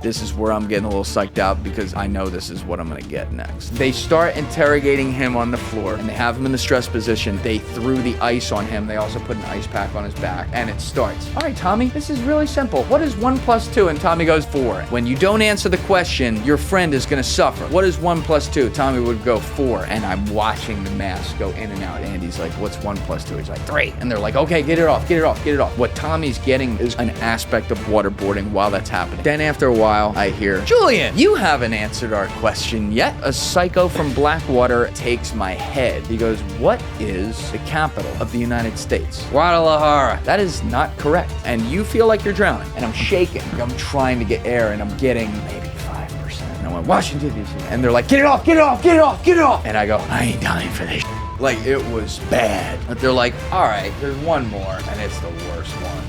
this is where I'm getting a little psyched out because I know this is what I'm gonna get next. They start interrogating him on the floor and they have him in the stress position. They threw the ice on him. They also put an ice pack on his back and it starts. All right, Tommy, this is really simple. What is 1 + 2? And Tommy goes 4. When you don't answer the question, your friend is gonna suffer. What is 1 + 2? Tommy would go 4. And I'm watching the mask go in and out. Andy's like, what's 1 + 2? He's like, 3. And they're like, okay, get it off, get it off, get it off. What Tommy's getting is an aspect of waterboarding while that's happening. Then after a while, I hear, Julian, you haven't answered our question yet. A psycho from Blackwater takes my head. He goes, what is the capital of the United States? Guadalajara. That is not correct. And you feel like you're drowning. And I'm shaking. I'm trying to get air and I'm getting maybe 5%. And I went, Washington, D.C. And they're like, get it off, get it off, get it off, get it off. And I go, I ain't dying for this. Like, it was bad. But they're like, all right, there's one more. And it's the worst one.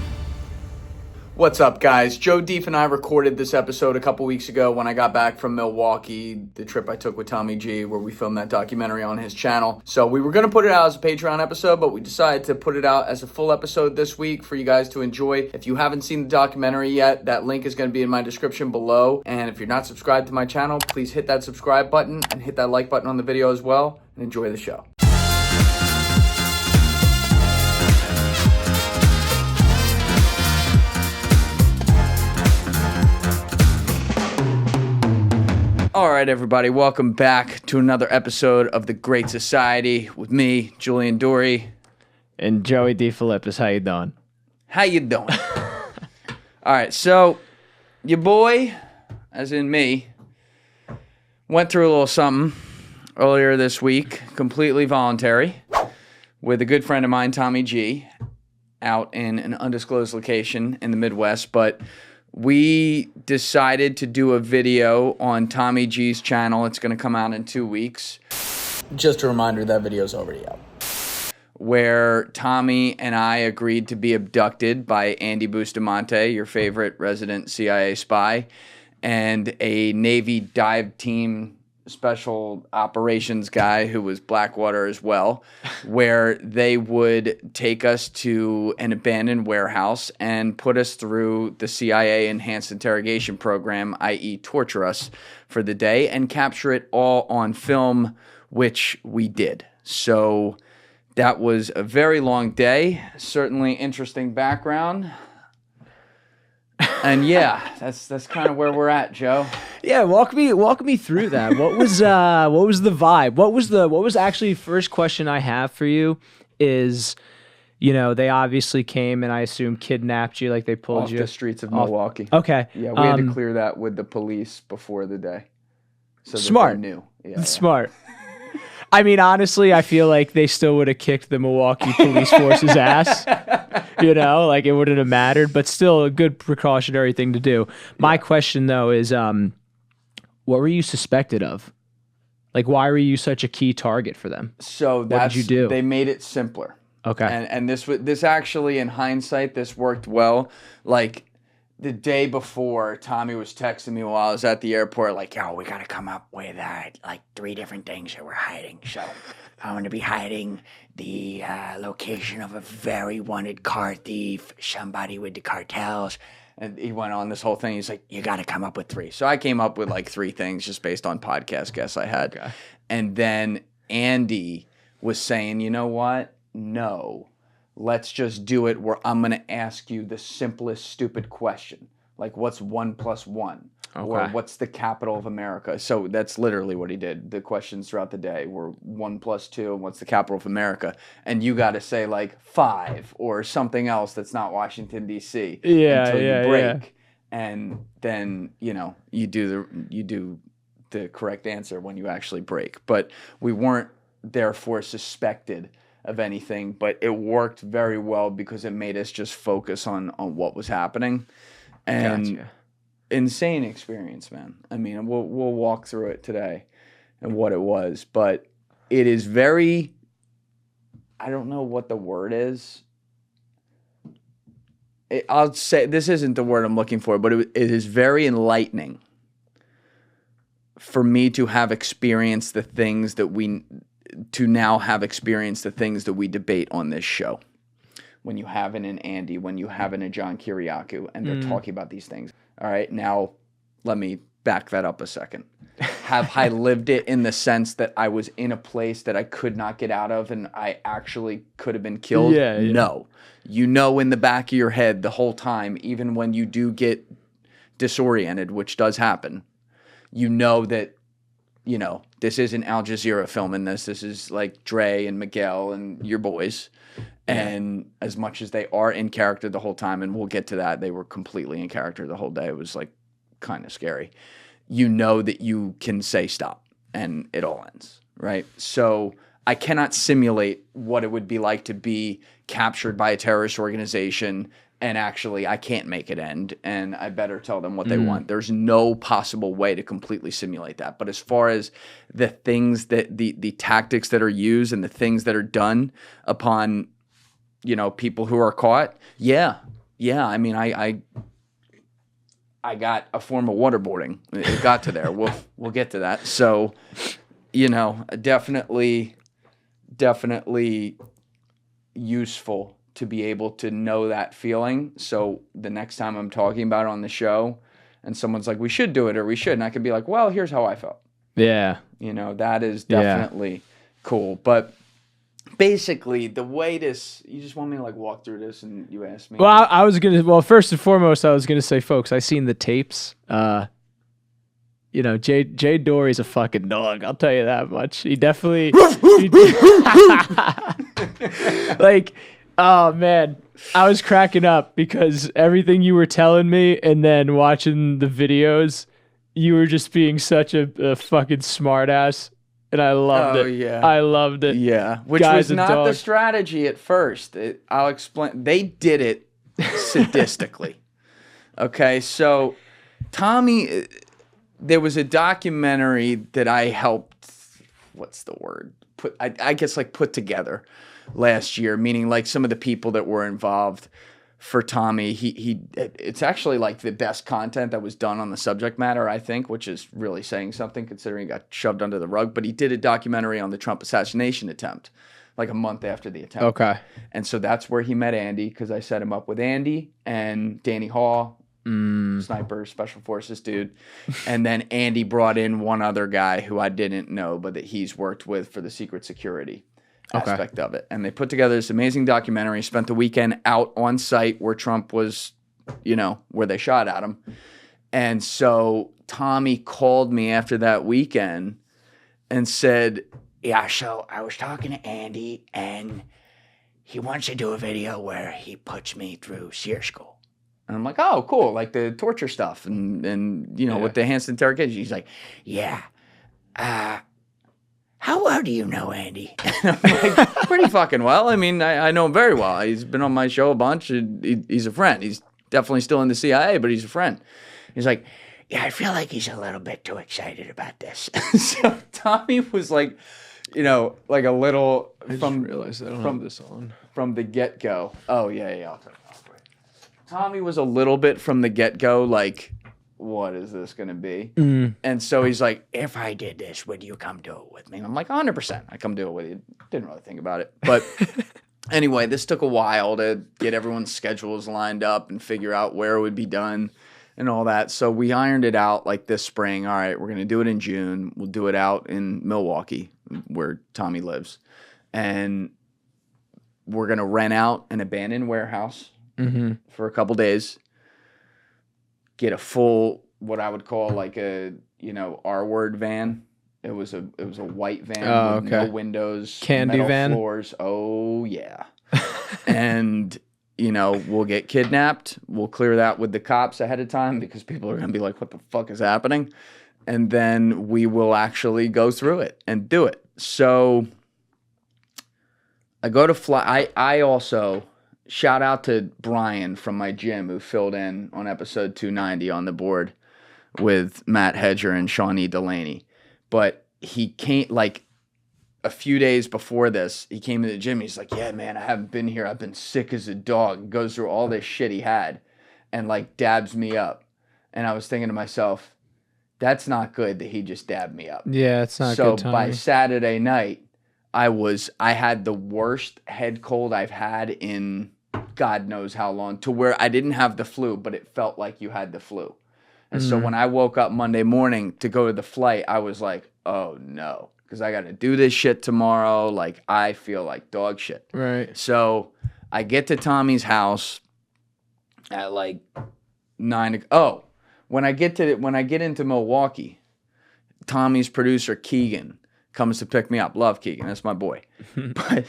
What's up, guys? Joe Deef and I recorded this episode a couple weeks ago when I got back from Milwaukee, the trip I took with Tommy G, where we filmed that documentary on his channel. So we were going to put it out as a Patreon episode, but we decided to put it out as a full episode this week for you guys to enjoy. If you haven't seen the documentary yet, that link is going to be in my description below. And if you're not subscribed to my channel, please hit that subscribe button and hit that like button on the video as well, and enjoy the show. All right, everybody, welcome back to another episode of The Great Society with me, Julian Dorey. And Joey DeFilippis. How you doing? How you doing? All right, so your boy, as in me, went through a little something earlier this week, completely voluntary, with a good friend of mine, Tommy G, out in an undisclosed location in the Midwest, but we decided to do a video on Tommy G's channel. It's going to come out in 2 weeks. Just a reminder, that video's already out. Where Tommy and I agreed to be abducted by Andy Bustamante, your favorite resident CIA spy, and a Navy dive team special operations guy who was Blackwater as well, where they would take us to an abandoned warehouse and put us through the CIA enhanced interrogation program, i.e. torture us for the day and capture it all on film, which we did. So that was a very long day, certainly interesting background. And yeah, that's kind of where we're at, Joe. Yeah, walk me through that. What was the vibe? What was actually first question I have for you is, you know, they obviously came and I assume kidnapped you, like they pulled off you the streets of Milwaukee. Okay. Yeah, we had to clear that with the police before the day. So that smart. they knew. Yeah, smart. I mean, honestly, I feel like they still would have kicked the Milwaukee police force's ass. You know, like it wouldn't have mattered, but still a good precautionary thing to do. My question, though, is what were you suspected of? Like, why were you such a key target for them? So what did you do? They made it simpler. Okay. And this actually, in hindsight, this worked well. Like, the day before, Tommy was texting me while I was at the airport, like, yo, we got to come up with, like, 3 different things that we're hiding. So I'm going to be hiding the location of a very wanted car thief, somebody with the cartels. And he went on this whole thing. He's like, you got to come up with 3. So I came up with, like, 3 things just based on podcast guests I had. Okay. And then Andy was saying, you know what? No. Let's just do it where I'm going to ask you the simplest, stupid question. Like, what's 1 + 1? Okay. Or what's the capital of America? So that's literally what he did. The questions throughout the day were 1 + 2, and what's the capital of America? And you got to say, like, 5 or something else that's not Washington, D.C. until you break. Yeah. And then, you know, you do the correct answer when you actually break. But we weren't therefore suspected of anything, but it worked very well because it made us just focus on what was happening. And gotcha. Insane experience, man. I mean, we'll walk through it today and what it was, but it is very, I don't know what the word is. I'll say, this isn't the word I'm looking for, but it is very enlightening for me to have experienced the things that we debate on this show. When you have an Andy, when you have an John Kiriakou, and they're talking about these things. All right, now let me back that up a second. Have I lived it in the sense that I was in a place that I could not get out of and I actually could have been killed? Yeah. No. You know in the back of your head the whole time, even when you do get disoriented, which does happen, you know that, you know, this isn't Al Jazeera filming this. This is like Dre and Miguel and your boys. And as much as they are in character the whole time, and we'll get to that, they were completely in character the whole day. It was like kind of scary. You know that you can say stop and it all ends, right? So I cannot simulate what it would be like to be captured by a terrorist organization and actually I can't make it end and I better tell them what they want. There's no possible way to completely simulate that. But as far as the things that the tactics that are used and the things that are done upon, you know, people who are caught, yeah. I mean, I got a form of waterboarding. It got to there. We'll get to that. So, you know, definitely useful to be able to know that feeling. So the next time I'm talking about it on the show and someone's like, we should do it or we shouldn't, I can be like, well, here's how I felt. Yeah. You know, that is definitely cool. But basically, the way this, you just want me to like walk through this and you ask me? Well, I was going to, well, first and foremost, I was going to say, folks, I seen the tapes. You know, Jay Dorey's a fucking dog. I'll tell you that much. He definitely, like, oh man, I was cracking up because everything you were telling me and then watching the videos, you were just being such a fucking smartass. And I loved it. Yeah. I loved it. Yeah. Which was not the strategy at first. I'll explain. They did it sadistically. Okay. So Tommy, there was a documentary that I helped, what's the word? I guess like put together last year, meaning like some of the people that were involved for Tommy. It's actually like the best content that was done on the subject matter, I think, which is really saying something considering he got shoved under the rug. But he did a documentary on the Trump assassination attempt, like a month after the attempt. Okay. And so that's where he met Andy, because I set him up with Andy and Danny Hall, sniper, special forces dude. And then Andy brought in one other guy who I didn't know, but that he's worked with for the secret security aspect of it. And they put together this amazing documentary, spent the weekend out on site where Trump was, you know, where they shot at him. And so Tommy called me after that weekend and said, yeah, so I was talking to Andy and he wants to do a video where he puts me through SERE school. And I'm like, oh, cool, like the torture stuff and you know, with the enhanced interrogation. He's like, yeah, how well do you know Andy? And I'm like, pretty fucking well. I mean, I know him very well. He's been on my show a bunch. He's a friend. He's definitely still in the CIA, but he's a friend. He's like, yeah, I feel like he's a little bit too excited about this. So Tommy was like, you know, like a little I just realized I don't have this on. From the get-go. Oh, yeah, I'll turn it off. Tommy was a little bit from the get-go like, what is this going to be? And so he's like, if I did this, would you come do it with me? And I'm like, 100%. I come do it with you. Didn't really think about it. But anyway, this took a while to get everyone's schedules lined up and figure out where it would be done and all that. So we ironed it out like this spring. All right, we're going to do it in June. We'll do it out in Milwaukee, where Tommy lives. And we're going to rent out an abandoned warehouse for a couple days. Get a full, what I would call like a, you know, R-word van. It was a white van with no windows, candy metal van floors. Oh yeah. And you know, we'll get kidnapped. We'll clear that with the cops ahead of time because people are gonna be like, "What the fuck is happening?" And then we will actually go through it and do it. So I go to fly. I also. Shout out to Brian from my gym who filled in on episode 290 on the board with Matt Hedger and Shawnee Delaney. But he came like a few days before this, he came to the gym. He's like, yeah, man, I haven't been here. I've been sick as a dog. Goes through all this shit he had and like dabs me up. And I was thinking to myself, that's not good that he just dabbed me up. Yeah, it's not good. So by Saturday night, I had the worst head cold I've had in God knows how long, to where I didn't have the flu, but it felt like you had the flu. And so when I woke up Monday morning to go to the flight, I was like, oh no, because I got to do this shit tomorrow. Like, I feel like dog shit. Right. So I get to Tommy's house at like 9. Oh, when I get into Milwaukee, Tommy's producer Keegan comes to pick me up. Love Keegan, that's my boy. But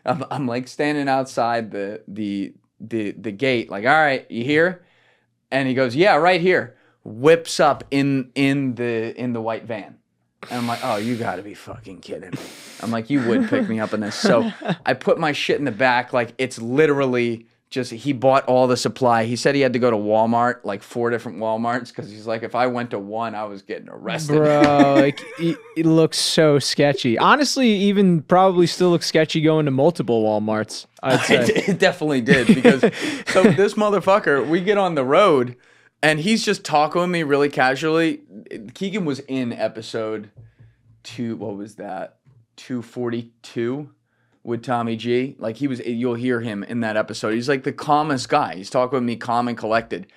I'm like standing outside the gate, like, all right, you here? And he goes, yeah, right here. Whips up in the white van. And I'm like, oh, you gotta be fucking kidding me. I'm like, you would pick me up in this. So I put my shit in the back, like it's literally just, he bought all the supply. He said he had to go to Walmart, like 4 different Walmarts, because he's like, if I went to one, I was getting arrested. Bro, like it looks so sketchy. Honestly, even probably still looks sketchy going to multiple Walmarts, I'd say. It definitely did, because so this motherfucker, we get on the road and he's just talking with me really casually. Keegan was in episode 242 with Tommy G. Like he was, you'll hear him in that episode. He's like the calmest guy. He's talking with me calm and collected.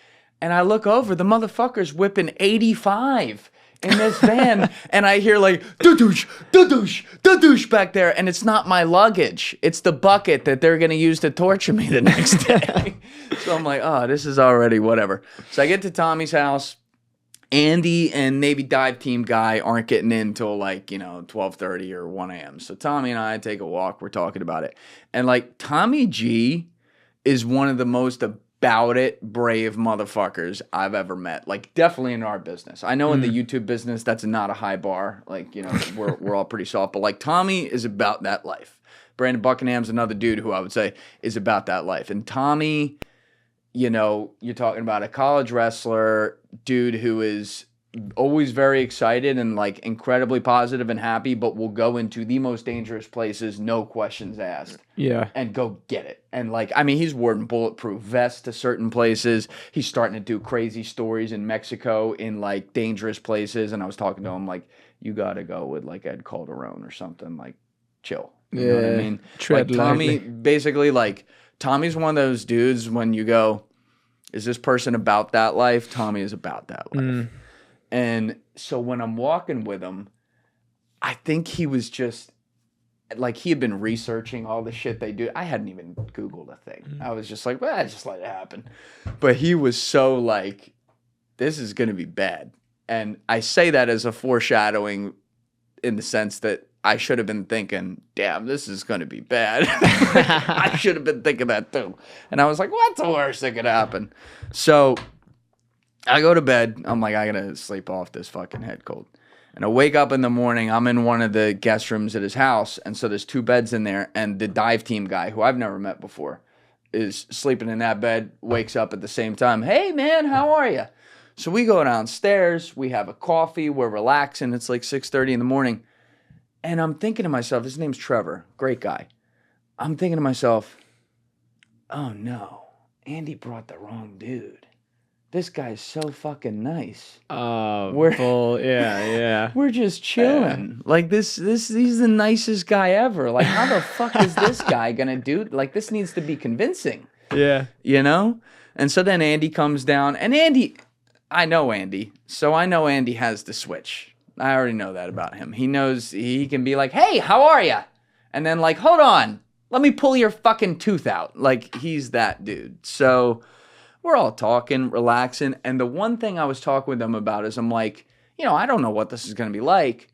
And I look over, the motherfucker's whipping 85 in this van. And I hear like, da-douche, da-douche, da-douche back there. And it's not my luggage. It's the bucket that they're going to use to torture me the next day. So I'm like, oh, this is already whatever. So I get to Tommy's house. Andy and Navy dive team guy aren't getting in until like, 12:30 or 1 a.m. So Tommy and I take a walk. We're talking about it. And like Tommy G is one of the most about it brave motherfuckers I've ever met. Like definitely in our business. I know in the YouTube business, that's not a high bar. Like, we're all pretty soft. But like Tommy is about that life. Brandon Buckingham's another dude who I would say is about that life. And Tommy, you're talking about a college wrestler, dude who is always very excited and like incredibly positive and happy, but will go into the most dangerous places, no questions asked. Yeah. And go get it. And like, I mean, he's wearing bulletproof vests to certain places. He's starting to do crazy stories in Mexico in like dangerous places. And I was talking to him like, you got to go with like Ed Calderon or something, like chill. You know what I mean? Tread like Tommy, lightly. basically like, Tommy's one of those dudes when you go, is this person about that life? Tommy is about that life. And so when I'm walking with him, I think he was just, like he had been researching all the shit they do. I hadn't even Googled a thing. I was just like, well, just let it happen. But he was so like, this is going to be bad. And I say that as a foreshadowing in the sense that I should have been thinking, damn, this is going to be bad. I should have been thinking that too. And I was like, what's the worst that could happen? So I go to bed. I'm like, I got to sleep off this fucking head cold. And I wake up in the morning. I'm in one of the guest rooms at his house. And so there's 2 beds in there. And the dive team guy, who I've never met before, is sleeping in that bed, wakes up at the same time. Hey, man, how are you? So we go downstairs. We have a coffee. We're relaxing. It's like 6:30 in the morning. And I'm thinking to myself, his name's Trevor, great guy. I'm thinking to myself, oh no, Andy brought the wrong dude. This guy's so fucking nice. Yeah. We're just chilling. Like he's the nicest guy ever. Like how the fuck is this guy gonna do? Like this needs to be convincing. Yeah. And so then Andy comes down, and I know Andy, so I know Andy has the switch. I already know that about him. He knows he can be like, hey, how are you? And then like, hold on, let me pull your fucking tooth out. Like he's that dude. So we're all talking, relaxing. And the one thing I was talking with him about is I'm like, I don't know what this is going to be like,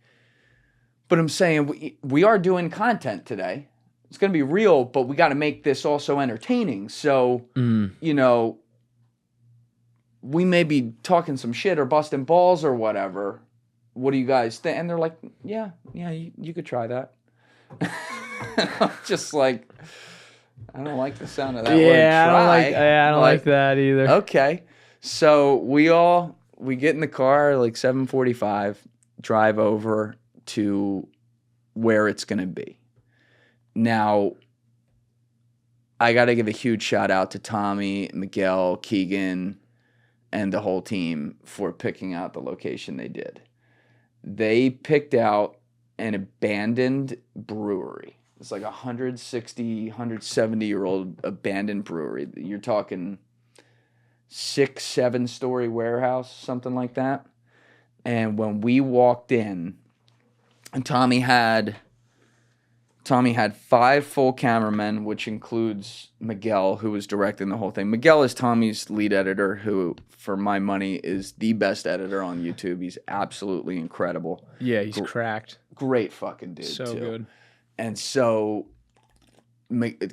but I'm saying we are doing content today. It's going to be real, but we got to make this also entertaining. So, we may be talking some shit or busting balls or whatever. What do you guys think? And they're like, yeah, you could try that. I'm just like, I don't like the sound of that word. Try. I don't like that either. Okay. So we get in the car like 7:45, drive over to where it's going to be. Now, I got to give a huge shout out to Tommy, Miguel, Keegan, and the whole team for picking out the location they did. They picked out an abandoned brewery. It's like 160, 170-year-old abandoned brewery. You're talking 6, 7-story warehouse, something like that. And when we walked in, and Tommy had 5 full cameramen, which includes Miguel, who was directing the whole thing. Miguel is Tommy's lead editor, who, for my money, is the best editor on YouTube. He's absolutely incredible. Yeah, he's cracked. Great fucking dude, So too. good. And so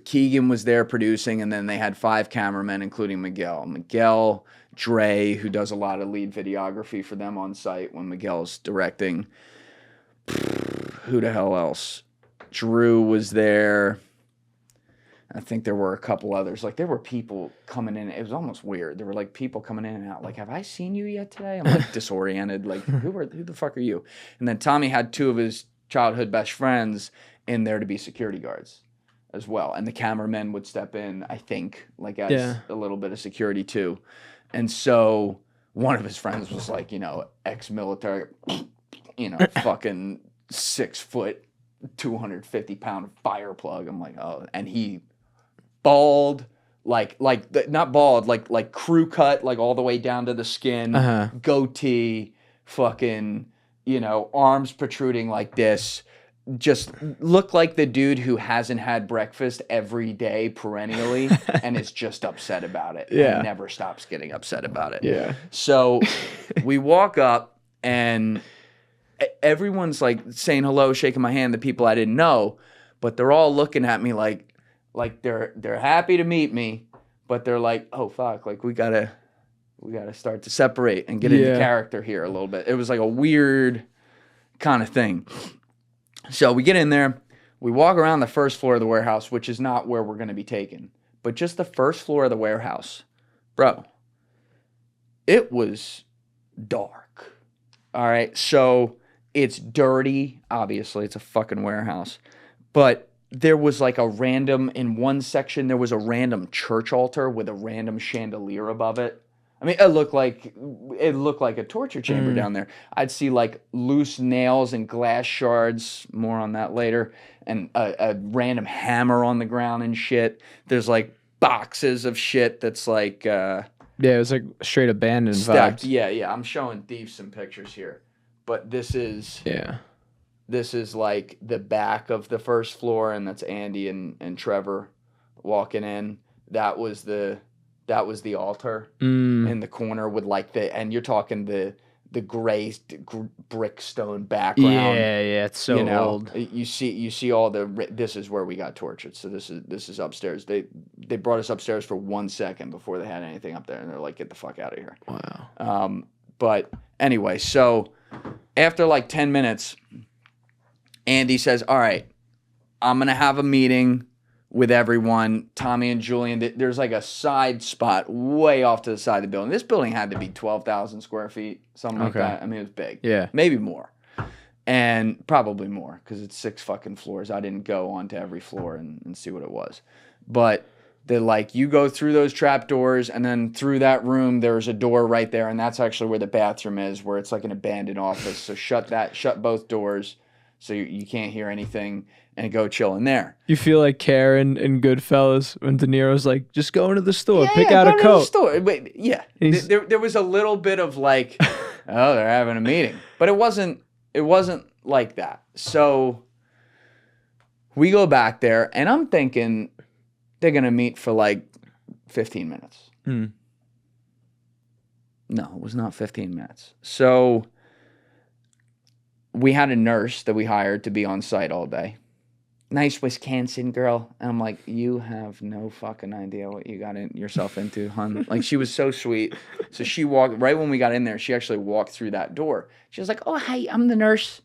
Keegan was there producing, and then they had 5 cameramen, including Miguel. Miguel, Dre, who does a lot of lead videography for them on site when Miguel's directing. Who the hell else? Drew was there. I think there were a couple others. Like, there were people coming in. It was almost weird. There were, like, people coming in and out. Like, have I seen you yet today? I'm, like, disoriented. Like, who the fuck are you? And then Tommy had 2 of his childhood best friends in there to be security guards as well. And the cameramen would step in, I think, like, as a little bit of security, too. And so one of his friends was, like, you know, ex-military, you know, fucking 6 foot, 250-pound fire plug. I'm like, oh, and he bald, not bald, like crew cut, like all the way down to the skin, goatee, fucking, you know, arms protruding like this. Just looked like the dude who hasn't had breakfast every day perennially and is just upset about it. And never stops getting upset about it. Yeah. So we walk up and everyone's like saying hello, shaking my hand, the people I didn't know, but they're all looking at me like they're happy to meet me, but they're like, oh fuck, like we gotta start to separate and get into character here a little bit. It was like a weird kind of thing. So we get in there, we walk around the first floor of the warehouse, which is not where we're gonna be taken, but just the first floor of the warehouse. Bro, it was dark. All right, so it's dirty, obviously, it's a fucking warehouse. But there was like in one section, there was a random church altar with a random chandelier above it. I mean, it looked like a torture chamber down there. I'd see like loose nails and glass shards, more on that later, and a random hammer on the ground and shit. There's like boxes of shit that's like... it was like straight abandoned stacked. vibes. Yeah. I'm showing Steve some pictures here. But this is like the back of the first floor, and that's Andy and Trevor walking in. That was the altar in the corner with like and you're talking the gray brick stone background. Yeah, it's so old. You see all this is where we got tortured. So this is upstairs. They brought us upstairs for 1 second before they had anything up there, and they're like, get the fuck out of here. Wow. But anyway, so after like 10 minutes, Andy says, all right, I'm going to have a meeting with everyone. Tommy and Julian, there's like a side spot way off to the side of the building. This building had to be 12,000 square feet, something like that. I mean, it was big. Yeah. Maybe more. And probably more because it's 6 fucking floors. I didn't go onto every floor and see what it was. But they're like, you go through those trap doors, and then through that room, there's a door right there, and that's actually where the bathroom is, where it's like an abandoned office. So shut both doors so you can't hear anything, and go chill in there. You feel like Karen in Goodfellas when De Niro's like, just go into the store, pick out a coat. Store. Wait, there was a little bit of like, oh, they're having a meeting, but it wasn't like that. So we go back there, and I'm thinking they're going to meet for like 15 minutes. No, it was not 15 minutes. So we had a nurse that we hired to be on site all day. Nice Wisconsin girl. And I'm like, you have no fucking idea what you got yourself into, hun. Like, she was so sweet. So she walked, right when we got in there, she actually walked through that door. She was like, oh, hi, I'm the nurse.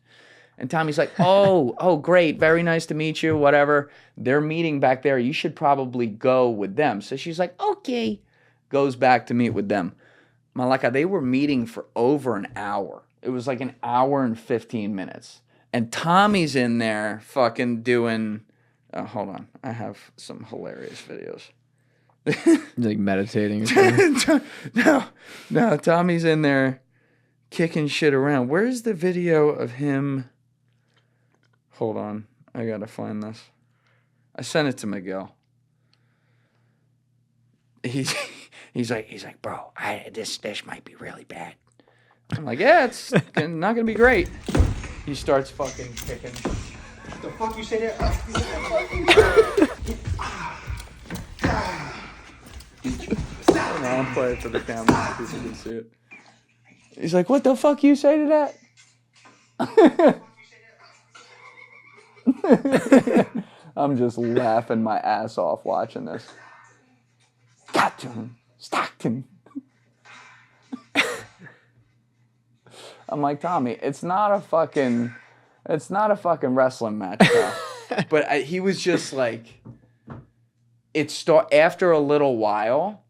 And Tommy's like, oh, great. Very nice to meet you, whatever. They're meeting back there. You should probably go with them. So she's like, okay. Goes back to meet with them. Malaka, they were meeting for over an hour. It was like an hour and 15 minutes. And Tommy's in there fucking doing... hold on. I have some hilarious videos. Like meditating or something? No. Tommy's in there kicking shit around. Where's the video of him... Hold on. I gotta find this. I sent it to Miguel. He's like, bro, this might be really bad. I'm like, yeah, it's not gonna be great. He starts fucking kicking. What the fuck you say that? I'll play it for the camera so people can see it. He's like, what the fuck you say to that? I'm just laughing my ass off watching this. Got to him. Stockton. I'm like, Tommy, it's not a fucking wrestling match, pal. But he was just like, after a little while,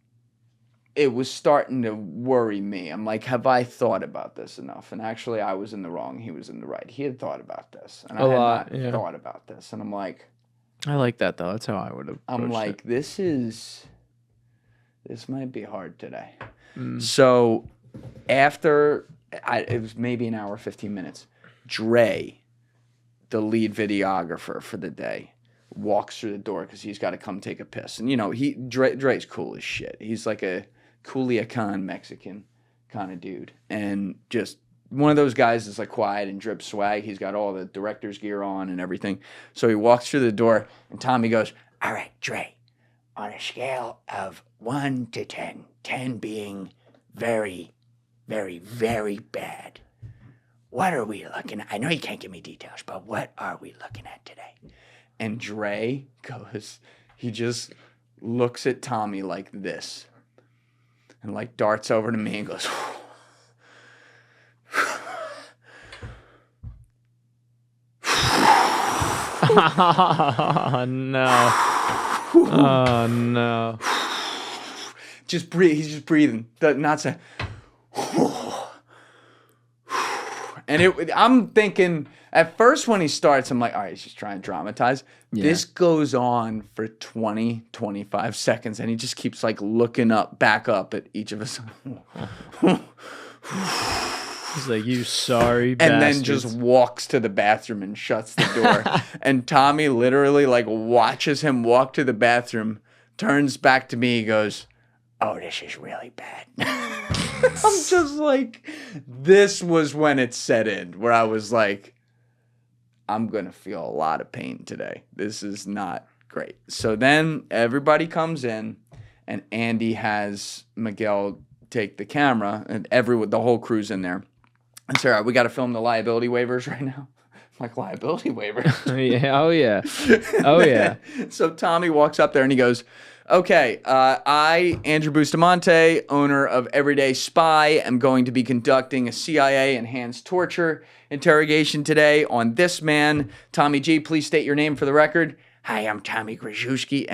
it was starting to worry me. I'm like, have I thought about this enough? And actually, I was in the wrong. He was in the right. He had thought about this. And I had not thought about this. And I'm like... I like that, though. That's how I would have I'm like, this might be hard today. So after... it was maybe an hour, 15 minutes. Dre, the lead videographer for the day, walks through the door because he's got to come take a piss. And, you know, Dre's cool as shit. He's like a Kiriakou Mexican kind of dude. And just one of those guys that's like quiet and drip swag. He's got all the director's gear on and everything. So he walks through the door and Tommy goes, all right, Dre, on a scale of 1 to 10, 10 being very, very, very bad, what are we looking at? I know you can't give me details, but what are we looking at today? And Dre goes, he just looks at Tommy like this and like darts over to me and goes, oh, no. Oh, no. Just breathe. He's just breathing. Not saying. And I'm thinking, at first when he starts, I'm like, all right, he's just trying to dramatize. Yeah. This goes on for 20, 25 seconds, and he just keeps like looking back up at each of us. He's like, you sorry and bastards. then just walks to the bathroom and shuts the door. And Tommy literally like watches him walk to the bathroom, turns back to me, goes, oh, this is really bad. I'm just like, this was when it set in, where I was like, I'm going to feel a lot of pain today. This is not great. So then everybody comes in, and Andy has Miguel take the camera, and the whole crew's in there. And say, all right, we got to film the liability waivers right now. I'm like, liability waivers? Yeah, oh, yeah. Oh, yeah. So Tommy walks up there, and he goes, okay, I, Andrew Bustamante, owner of Everyday Spy, am going to be conducting a CIA enhanced torture interrogation today on this man. Tommy G, please state your name for the record. Hi, I'm Tommy Grajewski.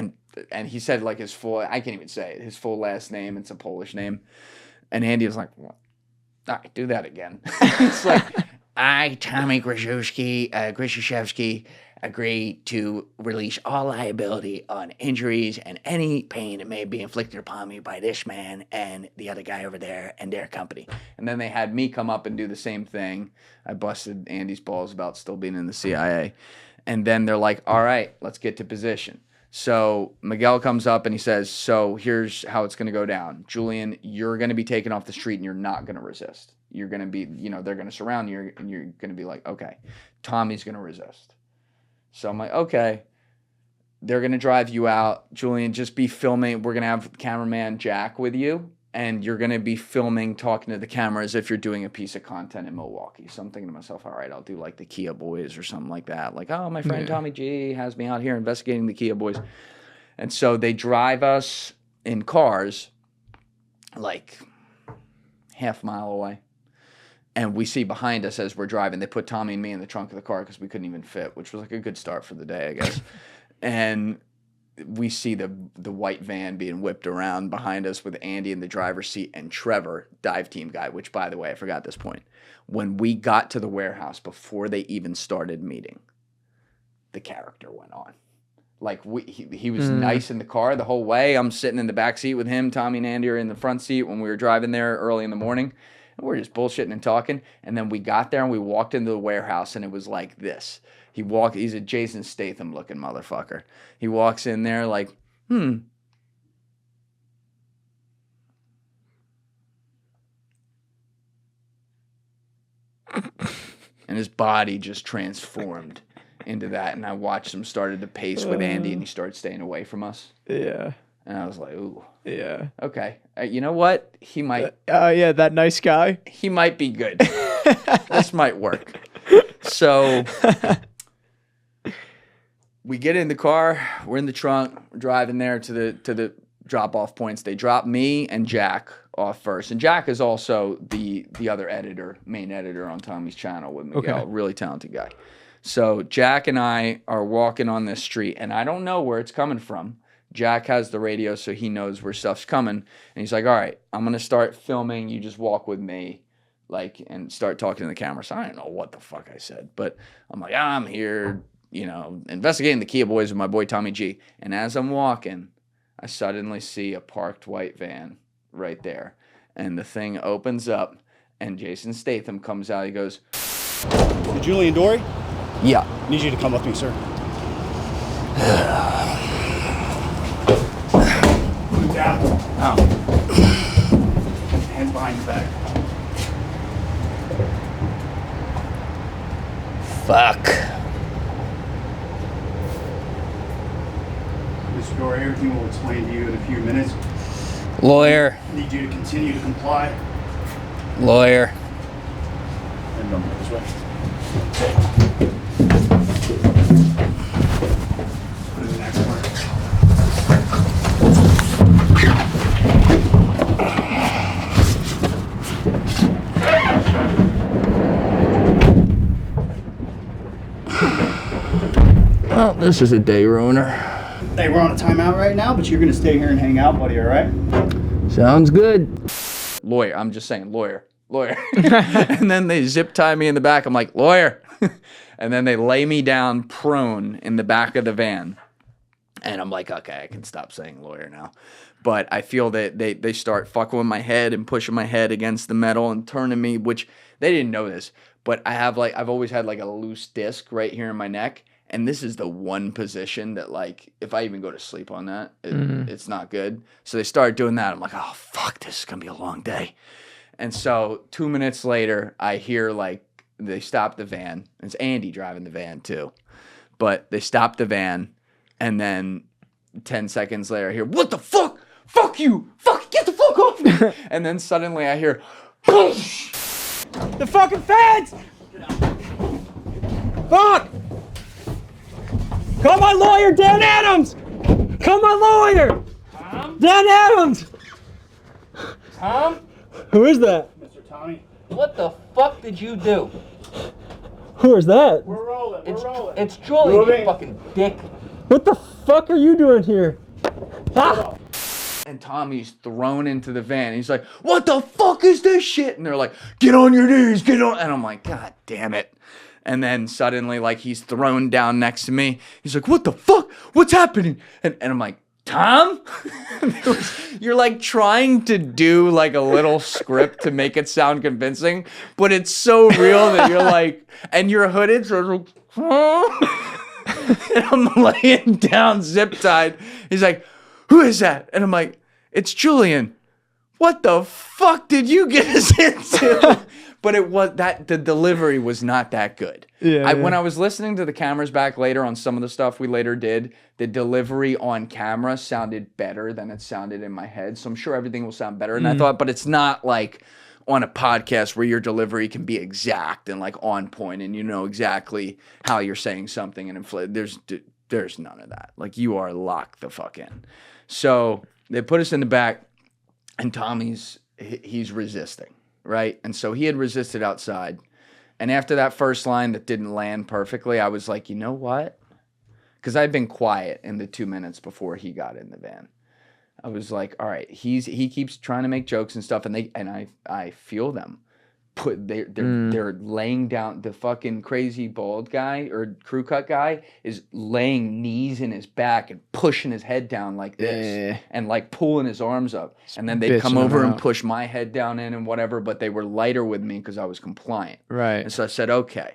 And he said like his full, I can't even say it, his full last name. It's a Polish name. And Andy was like, what? All right, do that again. It's like, I, Tommy Grajewski, agree to release all liability on injuries and any pain that may be inflicted upon me by this man and the other guy over there and their company. And then they had me come up and do the same thing. I busted Andy's balls about still being in the CIA. And then they're like, all right, let's get to position. So Miguel comes up and he says, so here's how it's going to go down. Julian, you're going to be taken off the street and you're not going to resist. You're going to be, they're going to surround you and you're going to be like, okay, Tommy's going to resist. So I'm like, okay, they're going to drive you out. Julian, just be filming. We're going to have cameraman Jack with you, and you're going to be filming, talking to the camera as if you're doing a piece of content in Milwaukee. So I'm thinking to myself, all right, I'll do like the Kia Boys or something like that. Like, oh, my friend Tommy G has me out here investigating the Kia Boys. And so they drive us in cars like half a mile away. And we see behind us as we're driving, they put Tommy and me in the trunk of the car because we couldn't even fit, which was like a good start for the day, I guess. And we see the white van being whipped around behind us with Andy in the driver's seat and Trevor, dive team guy, which, by the way, I forgot this point. When we got to the warehouse, before they even started meeting, the character went on. Like, he was nice in the car the whole way. I'm sitting in the back seat with him. Tommy and Andy are in the front seat when we were driving there early in the morning. We're just bullshitting and talking. And then we got there and we walked into the warehouse and it was like this. He's a Jason Statham looking motherfucker. He walks in there like, and his body just transformed into that. And I watched him started to pace with Andy, and he started staying away from us. Yeah. And I was like, ooh. Yeah. Okay. You know what? He might. Yeah, that nice guy. He might be good. This might work. So we get in the car. We're in the trunk. We're driving there to the drop-off points. They drop me and Jack off first. And Jack is also the other editor, main editor on Tommy's channel with Miguel. Okay. Really talented guy. So Jack and I are walking on this street, and I don't know where it's coming from. Jack has the radio, so he knows where stuff's coming. And he's like, all right, I'm going to start filming. You just walk with me, like, and start talking to the camera. So I don't know what the fuck I said, but I'm like, I'm here, you know, investigating the Kia boys with my boy Tommy G. And as I'm walking, I suddenly see a parked white van right there. And the thing opens up, and Jason Statham comes out. He goes, Julian Dorey? yeah. I need you to come with me, sir. Put him down. Oh. Hands behind your back. Fuck. Mr. Dorey, everything will explain to you in a few minutes. Lawyer. I need you to continue to comply. Lawyer. And don't go this way. Put it in that corner. Well, this is a day ruiner. Hey, we're on a timeout right now, but you're going to stay here and hang out, buddy, all right? Sounds good. Lawyer. I'm just saying, lawyer. And then they zip tie me in the back. I'm like, lawyer. And then they lay me down prone in the back of the van. And I'm like, okay, I can stop saying lawyer now. But I feel that they start fucking with my head and pushing my head against the metal and turning me, which they didn't know this. But I've always had like a loose disc right here in my neck. And this is the one position that, like, if I even go to sleep on that, it's not good. So they started doing that. I'm like, oh, fuck, this is going to be a long day. And so 2 minutes later, I hear, like, they stop the van. It's Andy driving the van, too. But they stop the van, and then 10 seconds later, I hear, what the fuck? Fuck you! Fuck, get the fuck off me! And then suddenly I hear, The fucking feds! Fuck! Call my lawyer, Dan Adams! Call my lawyer! Tom? Dan Adams! Tom? Who is that? Mr. Tommy, What the fuck did you do? Who is that? we're rolling. It's Julian, Moving. you fucking dick. What the fuck are you doing here? Ah! and Tommy's thrown into the van. He's like, what the fuck is this shit? And they're like, get on your knees, get on. And I'm like, God damn it. And then suddenly, like, he's thrown down next to me. He's like, what the fuck? What's happening? And I'm like, Tom? You're like trying to do like a little script to make it sound convincing, but it's so real that you're like, and you're hooded, so it's like, huh? And I'm laying down zip tied. He's like, who is that? And I'm like, it's Julian. What the fuck did you get us into? But it was that the delivery was not that good. When I was listening to the cameras back later on some of the stuff we later did, the delivery on camera sounded better than it sounded in my head. So I'm sure everything will sound better. And I thought, but it's not like on a podcast where your delivery can be exact and like on point and you know exactly how you're saying something and inflate. There's none of that. Like you are locked the fuck in. So they put us in the back and Tommy's, he's resisting. Right? And so he had resisted outside. And after that first line that didn't land perfectly, I was like, you know what? Because I'd been quiet in the 2 minutes before he got in the van. I was like, all right, he keeps trying to make jokes and stuff, and I feel them. They're laying down. The fucking crazy bald guy or crew cut guy is laying knees in his back and pushing his head down like this and like pulling his arms up. And then they'd come over and push my head down in and whatever, but they were lighter with me because I was compliant. Right. And so I said, okay,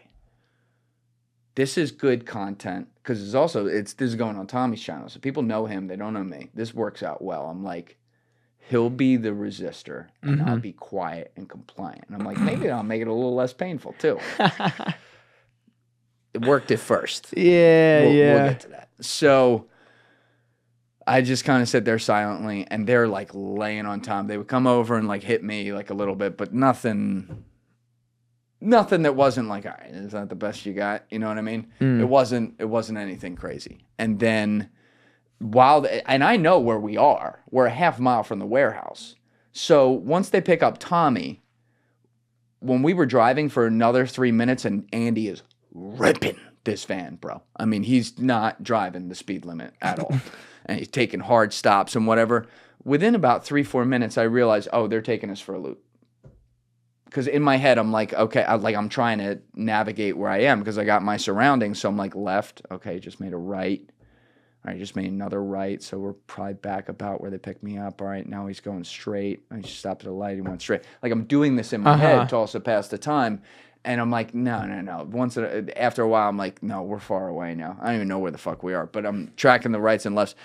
this is good content because this is going on Tommy's channel. So people know him. They don't know me. This works out well. I'm like, he'll be the resistor and I'll be quiet and compliant. And I'm like, maybe I'll make it a little less painful too. worked it first. Yeah, We'll yeah. get to that. So I just kind of sit there silently, and they're like laying on Tom. They would come over and like hit me like a little bit, but nothing that wasn't like, all right, is that the best you got? You know what I mean? It wasn't anything crazy. And then and I know where we are. We're a half mile from the warehouse. So once they pick up Tommy, when we were driving for another 3 minutes, and Andy is ripping this van, bro. I mean, he's not driving the speed limit at all. And he's taking hard stops and whatever. Within about 3-4 minutes, I realized, oh, they're taking us for a loop. Because in my head, I'm like, okay, I'm trying to navigate where I am because I got my surroundings. So I'm like, left. Okay, just made a right. All right, just made another right. So we're probably back about where they picked me up. All right, now he's going straight. I just stopped at a light. He went straight. Like, I'm doing this in my head to also pass the time. And I'm like, no. After a while, I'm like, no, we're far away now. I don't even know where the fuck we are. But I'm tracking the rights and lefts.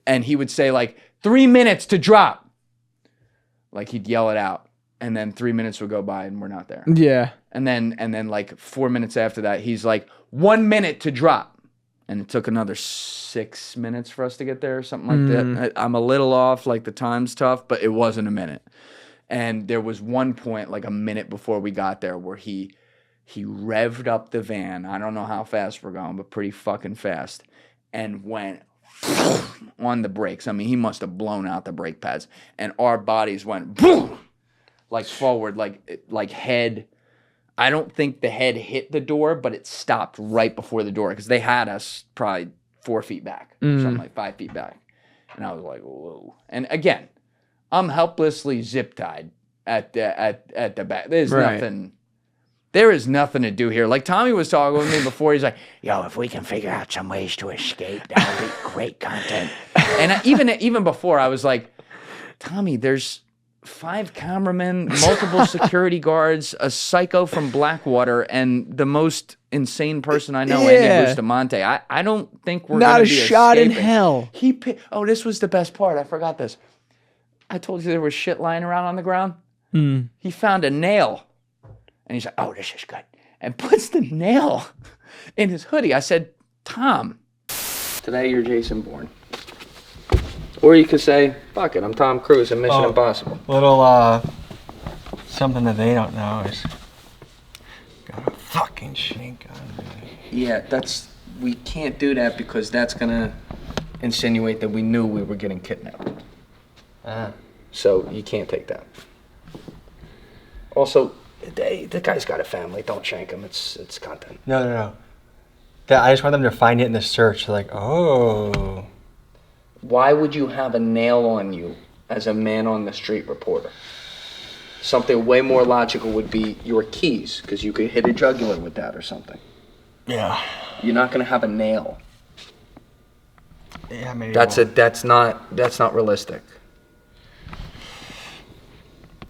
And he would say, like, 3 minutes to drop. Like, he'd yell it out. And then 3 minutes would go by and we're not there. Yeah. And then like 4 minutes after that, he's like, 1 minute to drop. And it took another 6 minutes for us to get there or something like that. I'm a little off, like the time's tough, but it wasn't a minute. And there was one point, like a minute before we got there, where he revved up the van. I don't know how fast we're going, but pretty fucking fast. And went on the brakes. I mean, he must have blown out the brake pads. And our bodies went boom, like forward, like head. I don't think the head hit the door, but it stopped right before the door because they had us probably 4 feet back, something like 5 feet back. And I was like, whoa. And again, I'm helplessly zip tied at the back. There is nothing to do here. Like Tommy was talking with me before. He's like, yo, if we can figure out some ways to escape, that would be great content. And even before, I was like, Tommy, there's 5 cameramen, multiple security guards, a psycho from Blackwater, and the most insane person I know, Andy Bustamante. I don't think we're not gonna a be shot escaping. in hell. This was the best part. I forgot this. I told you there was shit lying around on the ground. He found a nail, and he's like, "Oh, this is good," and puts the nail in his hoodie. I said, "Tom, today you're Jason Bourne." Or you could say, fuck it, I'm Tom Cruise in Mission Impossible. Little, something that they don't know is got a fucking shank on me. Yeah, we can't do that because that's gonna insinuate that we knew we were getting kidnapped. So you can't take that. Also, the guy's got a family, don't shank him, it's content. No. I just want them to find it in the search, like, oh. Why would you have a nail on you as a man on the street reporter? Something way more logical would be your keys, because you could hit a jugular with that or something. Yeah. You're not gonna have a nail. Yeah, maybe. That's not realistic.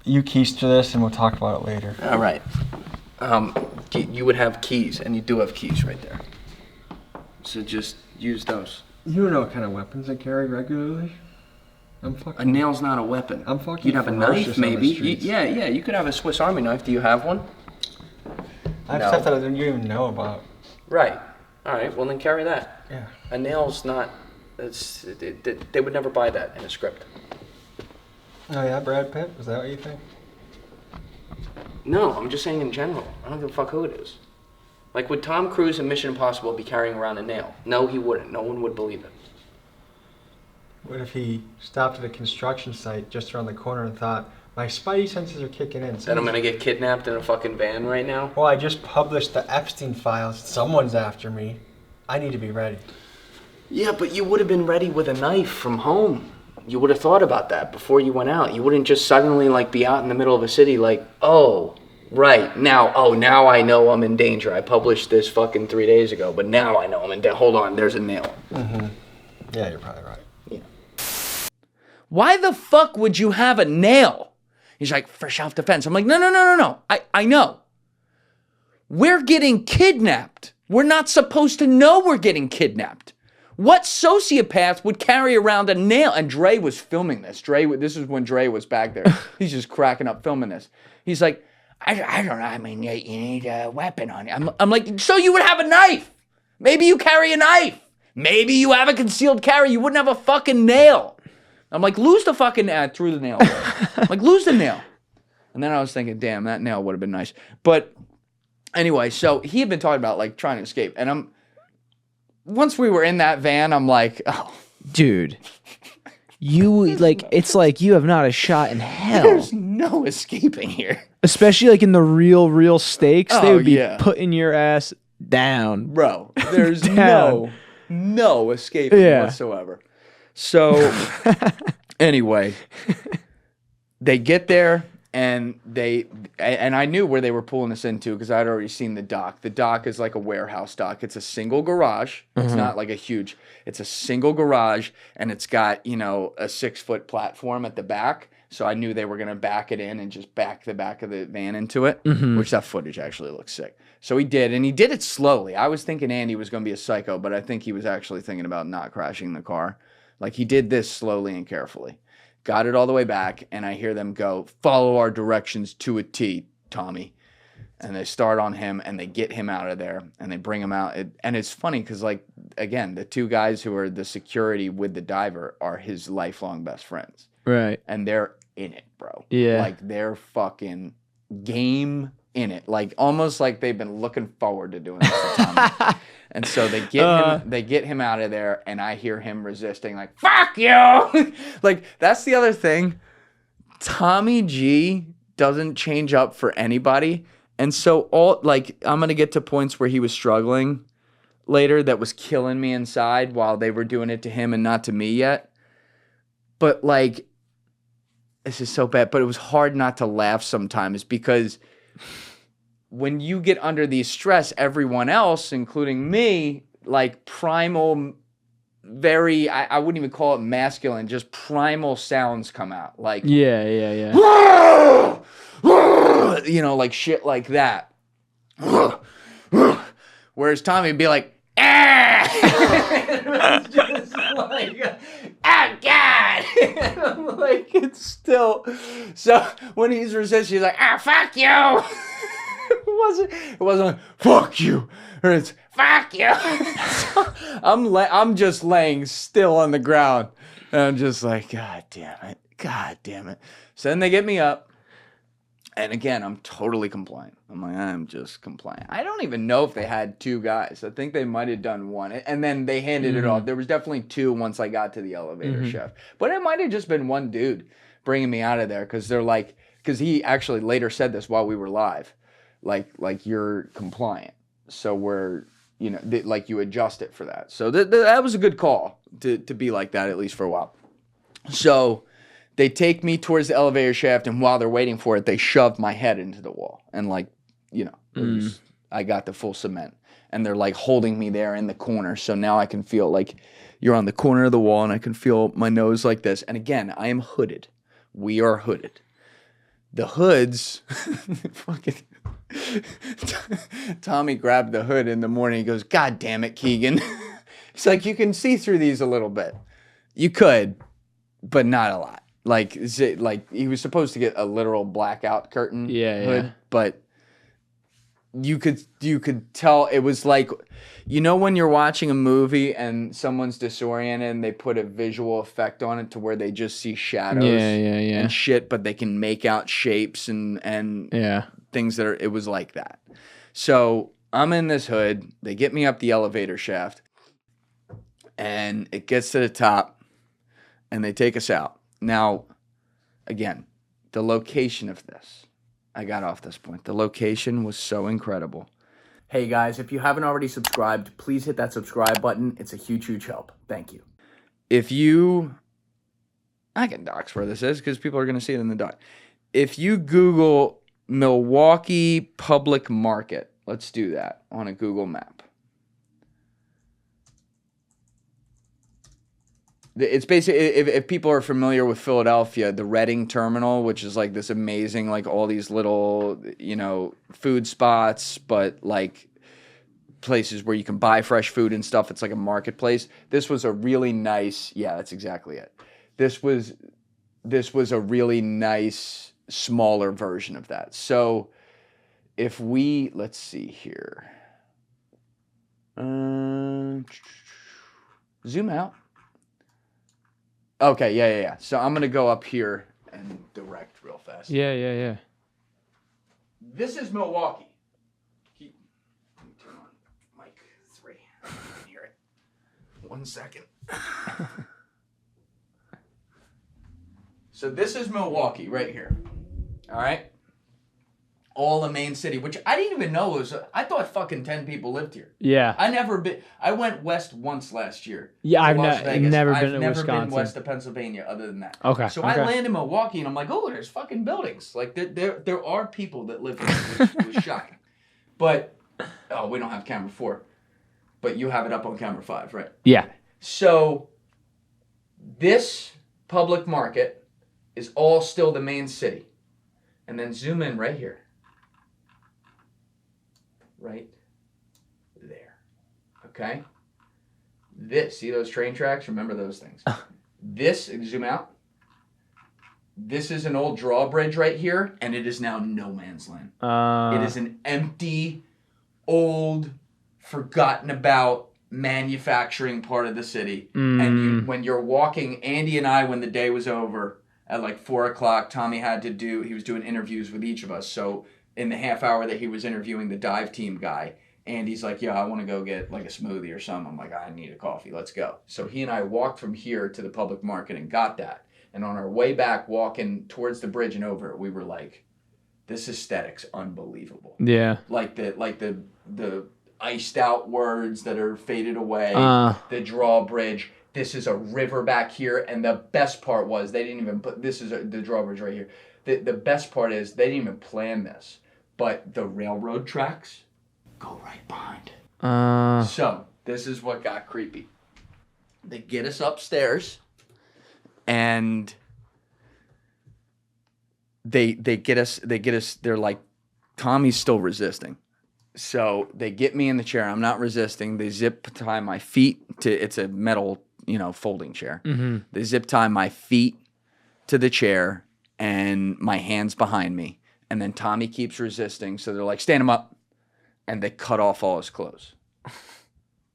You keys to this, and we'll talk about it later. All right. You would have keys, and you do have keys right there. So just use those. You don't know what kind of weapons I carry regularly. A nail's not a weapon. I'm fucking You'd have a ferocious knife, on the maybe. streets. Yeah. You could have a Swiss Army knife. Do you have one? I have No. stuff that you don't even know about. Right. All right. Well, then carry that. Yeah. A nail's not. They would never buy that in a script. Oh yeah, Brad Pitt? Is that what you think? No, I'm just saying in general. I don't give a fuck who it is. Like, would Tom Cruise in Mission Impossible be carrying around a nail? No, he wouldn't. No one would believe it. What if he stopped at a construction site just around the corner and thought, my spidey senses are kicking in. That I'm gonna get kidnapped in a fucking van right now? Well, I just published the Epstein files. Someone's after me. I need to be ready. Yeah, but you would have been ready with a knife from home. You would have thought about that before you went out. You wouldn't just suddenly like be out in the middle of a city like, oh, right, now I know I'm in danger. I published this fucking 3 days ago, but now I know I'm in danger. Hold on, there's a nail. Mm-hmm. Yeah, you're probably right. Yeah. Why the fuck would you have a nail? He's like, for self-defense. I'm like, no. I know. We're getting kidnapped. We're not supposed to know we're getting kidnapped. What sociopath would carry around a nail? And Dre was filming this. This is when Dre was back there. He's just cracking up filming this. He's like, I don't know. I mean, you need a weapon on you. I'm like, so you would have a knife. Maybe you carry a knife. Maybe you have a concealed carry. You wouldn't have a fucking nail. I'm like, lose the fucking, I threw the nail away. I'm like, lose the nail. And then I was thinking, damn, that nail would have been nice. But anyway, so he had been talking about like trying to escape. And once we were in that van, I'm like, oh. Dude. You, like, it's like you have not a shot in hell. There's no escaping here. Especially like in the real stakes, they Oh, would be yeah. putting your ass down. Bro, there's Down. no escaping whatsoever. So anyway, they get there and I knew where they were pulling us into because I'd already seen the dock. The dock is like a warehouse dock. It's a single garage. It's not like it's a single garage, and it's got, a 6-foot platform at the back. So I knew they were going to back it in and just back the back of the van into it, which that footage actually looks sick. So he did, and he did it slowly. I was thinking Andy was going to be a psycho, but I think he was actually thinking about not crashing the car. Like, he did this slowly and carefully. Got it all the way back, and I hear them go, follow our directions to a T, Tommy. And they start on him, and they get him out of there, and they bring him out. And it's funny because, like, again, the two guys who are the security with the diver are his lifelong best friends. Right. And they're in it, bro. Yeah. Like, they're fucking game in it. Like, almost like they've been looking forward to doing this to Tommy. And so they get him out of there, and I hear him resisting, like, fuck you! Like, that's the other thing. Tommy G doesn't change up for anybody. And so I'm going to get to points where he was struggling later that was killing me inside while they were doing it to him and not to me yet. But, like, this is so bad, but it was hard not to laugh sometimes because when you get under these stress, everyone else, including me, like primal, I wouldn't even call it masculine, just primal sounds come out. Like, Yeah. like shit like that. Whereas Tommy would be like, ah! It's just like, oh God! I'm like, it's still. So when he's resisting, he's like, fuck you! It wasn't like, fuck you, or it's fuck you. So I'm just laying still on the ground, and I'm just like, God damn it. So then they get me up, and again, I'm totally compliant. I'm like, I'm just compliant. I don't even know if they had two guys. I think they might have done one, and then they handed it off. There was definitely two once I got to the elevator shaft, but it might have just been one dude bringing me out of there because because he actually later said this while we were live. Like you're compliant, so we're like you adjust it for that. So that was a good call to be like that, at least for a while. So they take me towards the elevator shaft, and while they're waiting for it, they shove my head into the wall, and I got the full cement, and they're like holding me there in the corner. So now I can feel like you're on the corner of the wall, and I can feel my nose like this. And again, I am hooded. We are hooded. The hoods, fucking. Tommy grabbed the hood in the morning. He goes, God damn it, Keegan. He's like, you can see through these a little bit. You could, but not a lot. Like he was supposed to get a literal blackout curtain hood, but you could tell it was like, when you're watching a movie and someone's disoriented and they put a visual effect on it to where they just see shadows and shit, but they can make out shapes and things that it was like that. So I'm in this hood. They get me up the elevator shaft, and it gets to the top, and they take us out. Now, again, the location of this, I got off this point. The location was so incredible. Hey guys, if you haven't already subscribed, please hit that subscribe button. It's a huge help. Thank you. I can dox where this is because people are going to see it in the doc. If you Google Milwaukee Public Market, let's do that on a Google map. It's basically, if people are familiar with Philadelphia, the Reading Terminal, which is like this amazing, like all these little, food spots, but like places where you can buy fresh food and stuff. It's like a marketplace. This was a really nice, that's exactly it. This was a really nice, smaller version of that. So if we, let's see here. Zoom out. Okay, yeah. So I'm going to go up here and direct real fast. Yeah. This is Milwaukee. Let me turn on mic 3. I can hear it. 1 second. So this is Milwaukee right here. All right? All the main city, which I didn't even know was. I thought fucking 10 people lived here. Yeah. I went west once last year. Yeah, I've Las Vegas. never been I've to never Wisconsin. been west of Pennsylvania other than that. Okay. So I land in Milwaukee and I'm like, oh, there's fucking buildings. Like there are people that live here, which was shocking. But we don't have camera 4, but you have it up on camera 5, right? Yeah. So this public market is all still the main city, and then zoom in right here. Right there. Okay? See those train tracks? Remember those things. Zoom out. This is an old drawbridge right here, and it is now no man's land. It is an empty, old, forgotten about manufacturing part of the city. And when you're walking, Andy and I, when the day was over, at like 4 o'clock, Tommy he was doing interviews with each of us. So in the half hour that he was interviewing the dive team guy, Andy's like, yeah, I want to go get like a smoothie or something. I'm like, I need a coffee. Let's go. So he and I walked from here to the public market and got that. And on our way back, walking towards the bridge and over it, we were like, this aesthetic's unbelievable. Yeah. Like the iced out words that are faded away, the drawbridge. This is a river back here. And the best part was they didn't even put, the drawbridge right here. The best part is they didn't even plan this. But the railroad tracks go right behind. So this is what got creepy. They get us upstairs, and they get us. They're like, Tommy's still resisting. So they get me in the chair. I'm not resisting. They zip tie my feet to. It's a metal, folding chair. Mm-hmm. They zip tie my feet to the chair and my hands behind me. And then Tommy keeps resisting, so they're like, stand him up. And they cut off all his clothes.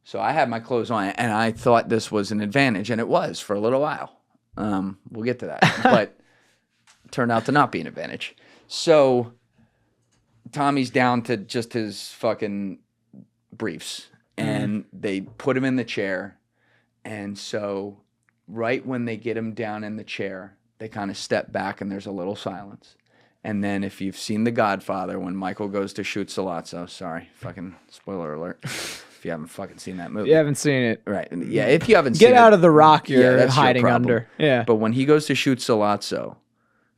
So I had my clothes on, and I thought this was an advantage, and it was for a little while. We'll get to that. But it turned out to not be an advantage. So Tommy's down to just his fucking briefs, and they put him in the chair. And so right when they get him down in the chair, they kind of step back, and there's a little silence. And then if you've seen The Godfather, when Michael goes to shoot Sollozzo, sorry, fucking spoiler alert, if you haven't fucking seen that movie. You haven't seen it. Right. Yeah, if you haven't seen it. Get out of the rock you're that's your hiding problem. under. Yeah. But when he goes to shoot Sollozzo,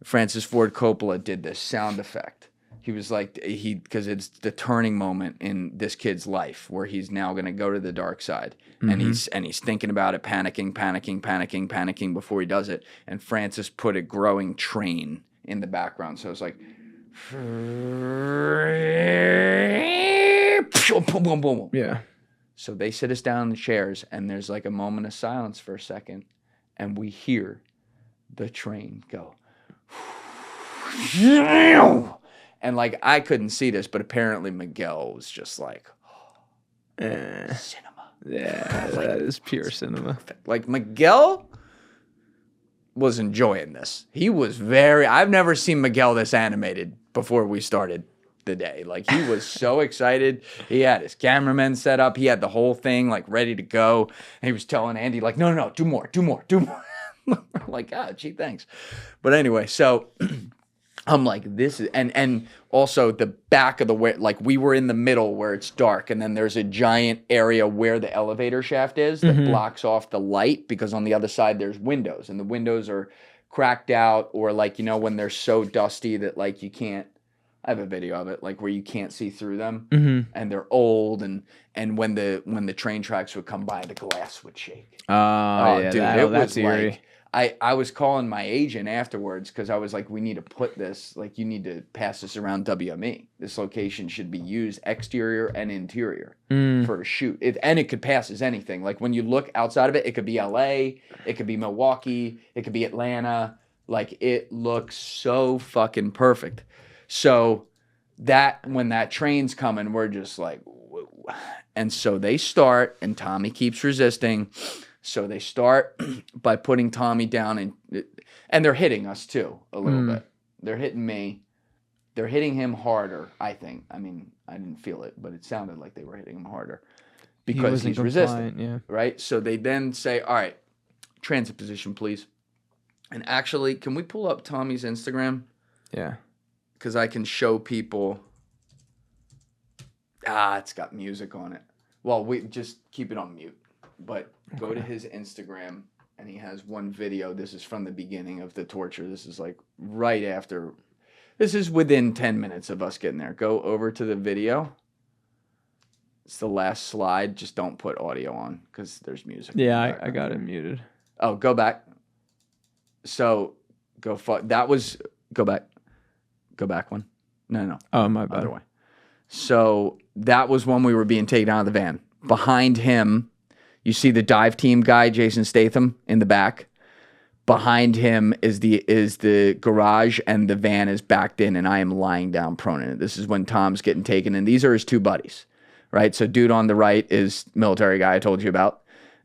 Francis Ford Coppola did this sound effect. He was like, because it's the turning moment in this kid's life where he's now going to go to the dark side. Mm-hmm. And he's thinking about it, panicking before he does it. And Francis put a growing train in the background. So it's like, yeah. So they sit us down in the chairs, and there's like a moment of silence for a second, and we hear the train go. And like, I couldn't see this, but apparently Miguel was just like, cinema. Yeah, that is pure cinema. Like, Miguel was enjoying this. He was I've never seen Miguel this animated before we started the day. Like, he was so excited. He had his cameraman set up. He had the whole thing like ready to go. And he was telling Andy like, no, do more. Like, gee, thanks. But anyway, so I'm like, this is, and also the back of like we were in the middle where it's dark, and then there's a giant area where the elevator shaft is that blocks off the light, because on the other side there's windows, and the windows are cracked out, or like, when they're so dusty that like you can't, I have a video of it, like where you can't see through them, and they're old, and when the train tracks would come by, the glass would shake. Oh yeah, dude, that's eerie. Like, I was calling my agent afterwards because I was like, we need to put this, like, you need to pass this around WME. This location should be used exterior and interior for a shoot. And it could pass as anything. Like, when you look outside of it, it could be LA, it could be Milwaukee, it could be Atlanta. Like, it looks so fucking perfect. So that when that train's coming, we're just like, whoa. And so they start, and Tommy keeps resisting. So they start by putting Tommy down, and they're hitting us too a little bit. They're hitting me. They're hitting him harder, I think. I mean, I didn't feel it, but it sounded like they were hitting him harder because he's resisting. Yeah. Right? So they then say, all right, transit position, please. And actually, can we pull up Tommy's Instagram? Yeah. Because I can show people. It's got music on it. Well, we just keep it on mute. But go to his Instagram, and he has one video. This is from the beginning of the torture. This is like right after. This is within 10 minutes of us getting there. Go over to the video. It's the last slide. Just don't put audio on because there's music. Yeah, I got it muted. Oh, go back. So go that was go back one. No. Oh, my bad. Other way. So that was when we were being taken out of the van. Behind him, you see the dive team guy, Jason Statham, in the back. Behind him is the garage, and the van is backed in, and I am lying down prone in it. This is when Tom's getting taken, and these are his two buddies, right? So dude on the right is military guy I told you about,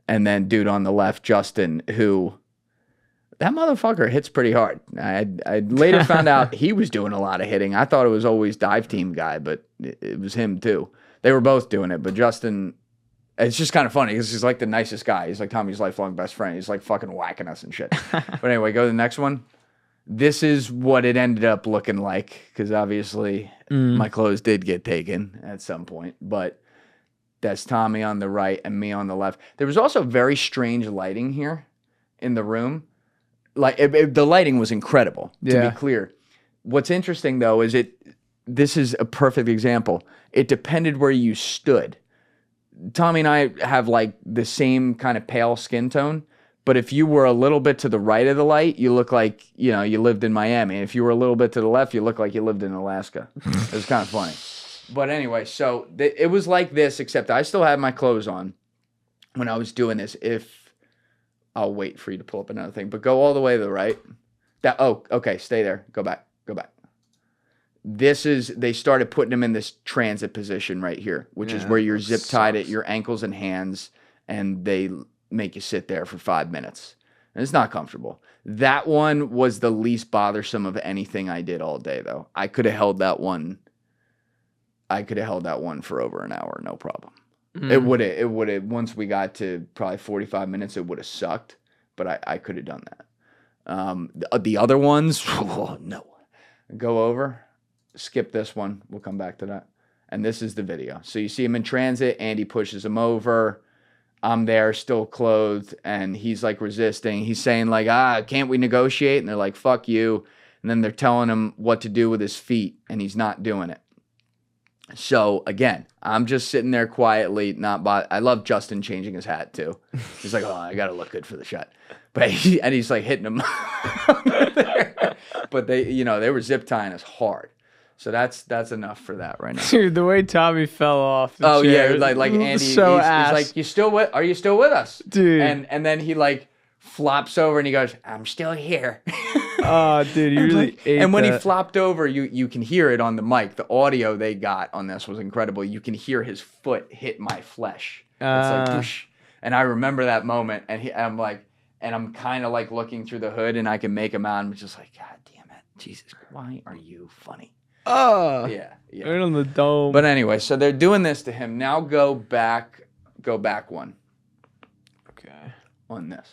and then dude on the left, Justin, who that motherfucker hits pretty hard. I later found out he was doing a lot of hitting. I thought it was always dive team guy, but it was him too. They were both doing it, but Justin. It's just kind of funny because he's like the nicest guy. He's like Tommy's lifelong best friend. He's like fucking whacking us and shit. But anyway, go to the next one. This is what it ended up looking like because obviously my clothes did get taken at some point. But that's Tommy on the right and me on the left. There was also very strange lighting here in the room. Like the lighting was incredible, to be clear. What's interesting though is this is a perfect example. It depended where you stood. Tommy and I have like the same kind of pale skin tone, but if you were a little bit to the right of the light, you look like, you lived in Miami. If you were a little bit to the left, you look like you lived in Alaska. It was kind of funny. But anyway, so it was like this, except I still had my clothes on when I was doing this. I'll wait for you to pull up another thing, but go all the way to the right. Okay, stay there. Go back. They started putting him in this transit position right here, which is where you're zip tied at your ankles and hands, and they make you sit there for 5 minutes. And it's not comfortable. That one was the least bothersome of anything I did all day, though. I could have held that one for over an hour, no problem. It would have, once we got to probably 45 minutes, it would have sucked, but I could have done that. The other ones, no. Go over. Skip this one. We'll come back to that. And this is the video. So you see him in transit. Andy pushes him over. I'm there, still clothed, and he's like resisting. He's saying like, can't we negotiate? And they're like, fuck you. And then they're telling him what to do with his feet, and he's not doing it. So again, I'm just sitting there quietly, not bothered. I love Justin changing his hat too. He's like, I gotta look good for the shot. But he's like hitting him. But they were zip tying us hard. So that's enough for that right now. Dude, the way Tommy fell off. Yeah, like Andy, so he's like, are you still with us? Dude. And then he like flops over and he goes, I'm still here. Oh, dude, you really ate And when that. he flopped over, you can hear it on the mic. The audio they got on this was incredible. You can hear his foot hit my flesh. It's like, whoosh. And I remember that moment, and I'm kind of like looking through the hood, and I can make him out. I'm just like, God damn it, Jesus, why are you funny? Oh, Yeah. right on the dome. But anyway, so they're doing this to him. Now go back one. Okay. On this.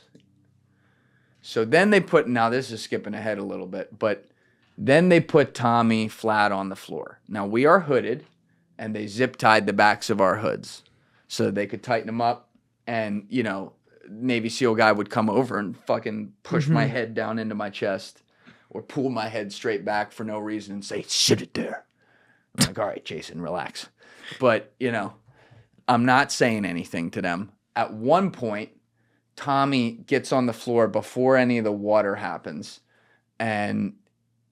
So then now this is skipping ahead a little bit, but then they put Tommy flat on the floor. Now we are hooded, and they zip tied the backs of our hoods so they could tighten them up, and Navy SEAL guy would come over and fucking push my head down into my chest or pull my head straight back for no reason and say, sit it there. I'm like, all right, Jason, relax. But, I'm not saying anything to them. At one point, Tommy gets on the floor before any of the water happens, and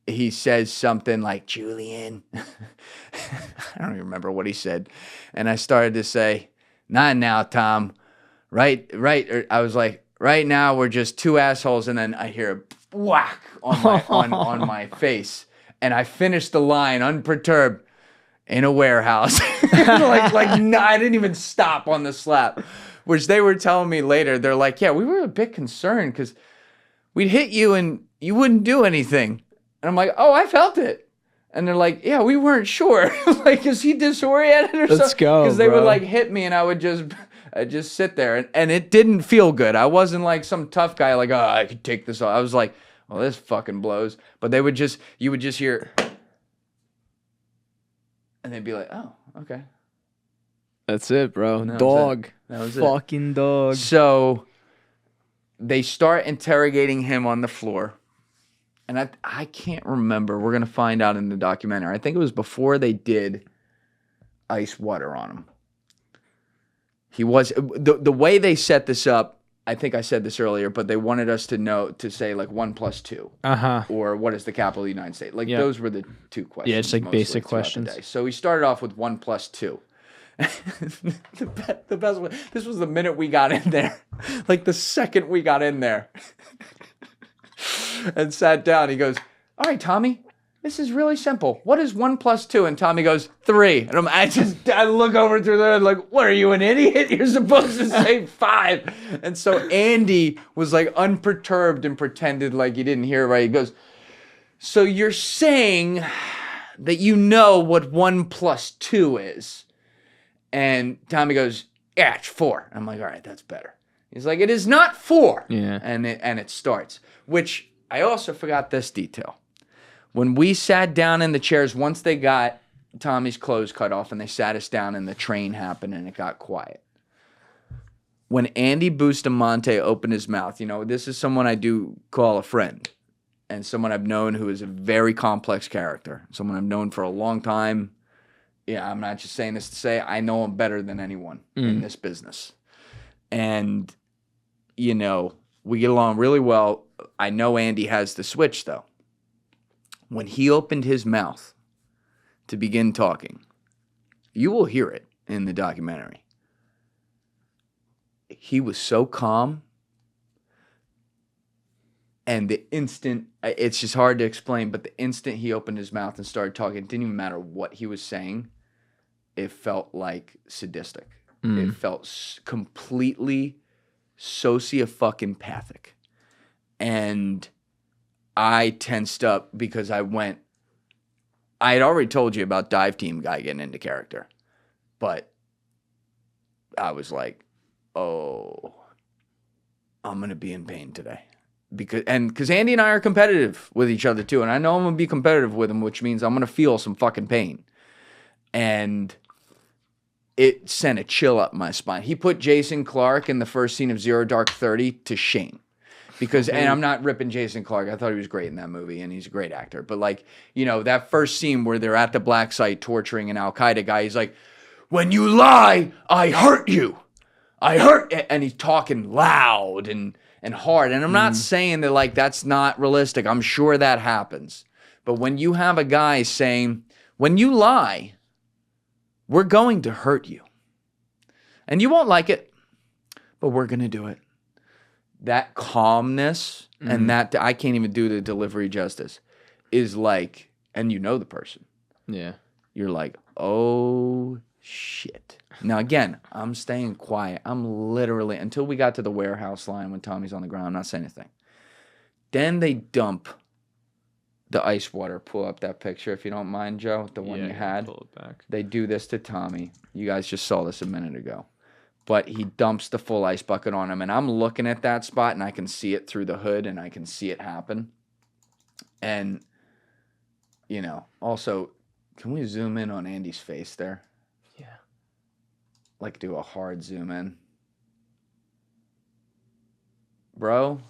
he says something like, Julian. I don't even remember what he said. And I started to say, not now, Tom. Right. I was like, right now we're just two assholes. And then I hear a whack on my face. And I finished the line unperturbed. in a warehouse. No, I didn't even stop on the slap, which they were telling me later. They're like, yeah, we were a bit concerned because we'd hit you and you wouldn't do anything. And I'm like, oh, I felt it. And they're like, yeah, we weren't sure. Like, is he disoriented or something? Let's go, because they bro. would like hit me and I would just sit there and it didn't feel good. I wasn't like some tough guy like, oh, I could take this off. I was like, well, this fucking blows. But you would just hear, and they'd be like, oh, okay. That's it, bro. That was Dog. it. That was it. Fucking dog. So they start interrogating him on the floor. And I can't remember. We're going to find out in the documentary. I think it was before they did ice water on him. He was, the way they set this up, I think I said this earlier, but they wanted us to say like 1 + 2. Or what is the capital of the United States? Like those were the two questions. Yeah, it's like mostly basic throughout the questions. day. So we started off with 1 + 2. The best one, this was the minute we got in there. Like the second we got in there. And sat down, he goes, all right, Tommy, this is really simple. What is 1 + 2? And Tommy goes, 3. And I look over through there like, what, are you an idiot? You're supposed to say 5. And so Andy was like unperturbed and pretended like he didn't hear it right. He goes, so you're saying that you know what 1 + 2 is? And Tommy goes, yeah, it's 4. I'm like, all right, that's better. He's like, it is not 4. Yeah. And it starts, which I also forgot this detail. When we sat down in the chairs, once they got Tommy's clothes cut off and they sat us down and the train happened and it got quiet. When Andy Bustamante opened his mouth, this is someone I do call a friend and someone I've known who is a very complex character, someone I've known for a long time. Yeah, I'm not just saying this to say I know him better than anyone in this business. And, we get along really well. I know Andy has the switch, though. When he opened his mouth to begin talking, you will hear it in the documentary. He was so calm. And the instant, it's just hard to explain, but the instant he opened his mouth and started talking, it didn't even matter what he was saying. It felt like sadistic. It felt completely sociopathic. And I tensed up because I had already told you about Dive Team guy getting into character. But I was like, oh, I'm going to be in pain today. Because Andy and I are competitive with each other too. And I know I'm going to be competitive with him, which means I'm going to feel some fucking pain. And it sent a chill up my spine. He put Jason Clarke in the first scene of Zero Dark 30 to shame. Because, and I'm not ripping Jason Clarke. I thought he was great in that movie, and he's a great actor. But, that first scene where they're at the black site torturing an Al-Qaeda guy, he's like, when you lie, I hurt you. I hurt. And he's talking loud and hard. And I'm not saying that, that's not realistic. I'm sure that happens. But when you have a guy saying, when you lie, we're going to hurt you. And you won't like it, but we're going to do it. That calmness and that, I can't even do the delivery justice, is like, and you know the person. Yeah. You're like, oh, shit. Now, again, I'm staying quiet. I'm literally, until we got to the warehouse line when Tommy's on the ground, I'm not saying anything. Then they dump the ice water. Pull up that picture if you don't mind, Joe, the one you had. Pull it back. They do this to Tommy. You guys just saw this a minute ago. But he dumps the full ice bucket on him, and I'm looking at that spot, and I can see it through the hood, and I can see it happen. And, also, can we zoom in on Andy's face there? Yeah. Do a hard zoom in. Bro,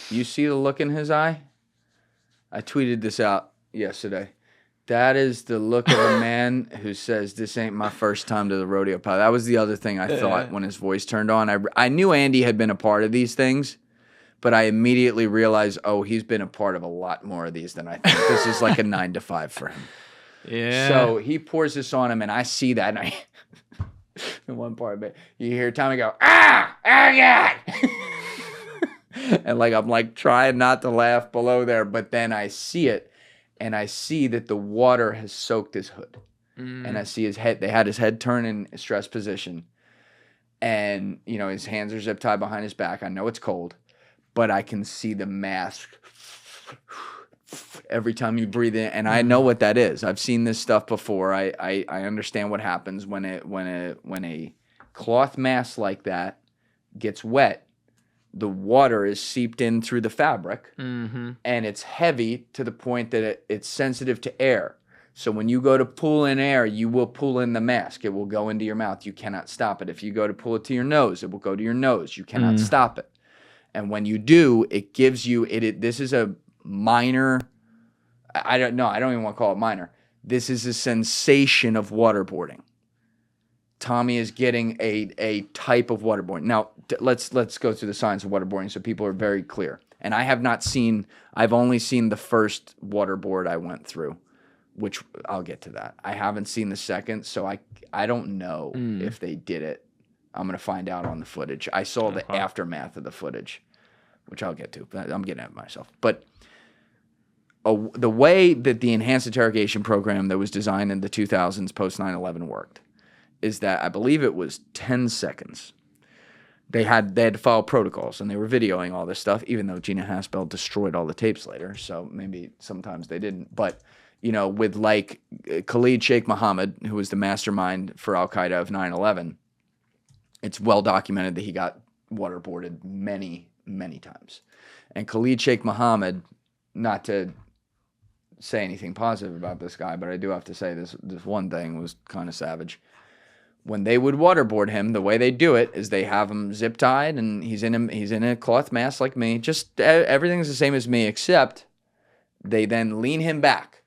you see the look in his eye? I tweeted this out yesterday. That is the look of a man who says, this ain't my first time to the rodeo pile. That was the other thing I thought when his voice turned on. I knew Andy had been a part of these things, but I immediately realized, he's been a part of a lot more of these than I think. This is like a 9 to 5 for him. Yeah. So he pours this on him, and I see that, and in one part of it, you hear Tommy go, ah, God. And I'm trying not to laugh below there, but then I see it. And I see that the water has soaked his hood. and I see his head. They had his head turned in stress position, and you know his hands are zip tied behind his back. I know it's cold, but I can see the mask every time you breathe in, and I know what that is. I've seen this stuff before. I understand what happens when a cloth mask like that gets wet. The water is seeped in through the fabric, and it's heavy to the point that it's sensitive to air. So when you go to pull in air, you will pull in the mask. It will go into your mouth. You cannot stop it. If you go to pull it to your nose, it will go to your nose. You cannot stop it. And when you do, it gives you it. This is a minor. I don't know. I don't even want to call it minor. This is a sensation of waterboarding. Tommy is getting a type of waterboarding. Now, let's go through the signs of waterboarding so people are very clear. And I have not seen, I've only seen the first waterboard I went through, which I'll get to that. I haven't seen the second, so I don't know if they did it. I'm going to find out on the footage. I saw the aftermath of the footage, which I'll get to. I'm getting ahead of myself. But the way that the enhanced interrogation program that was designed in the 2000s post 9/11 worked is that I believe it was 10 seconds. They had to follow protocols, and they were videoing all this stuff, even though Gina Haspel destroyed all the tapes later, so maybe sometimes they didn't. But, you know, with like Khalid Sheikh Mohammed, who was the mastermind for Al-Qaeda of 9/11, it's well documented that he got waterboarded many, many times. And Khalid Sheikh Mohammed, not to say anything positive about this guy, but I do have to say this one thing was kind of savage. When they would waterboard him, the way they do it is they have him zip tied, and he's in a cloth mask like me. Just everything's the same as me, except they then lean him back,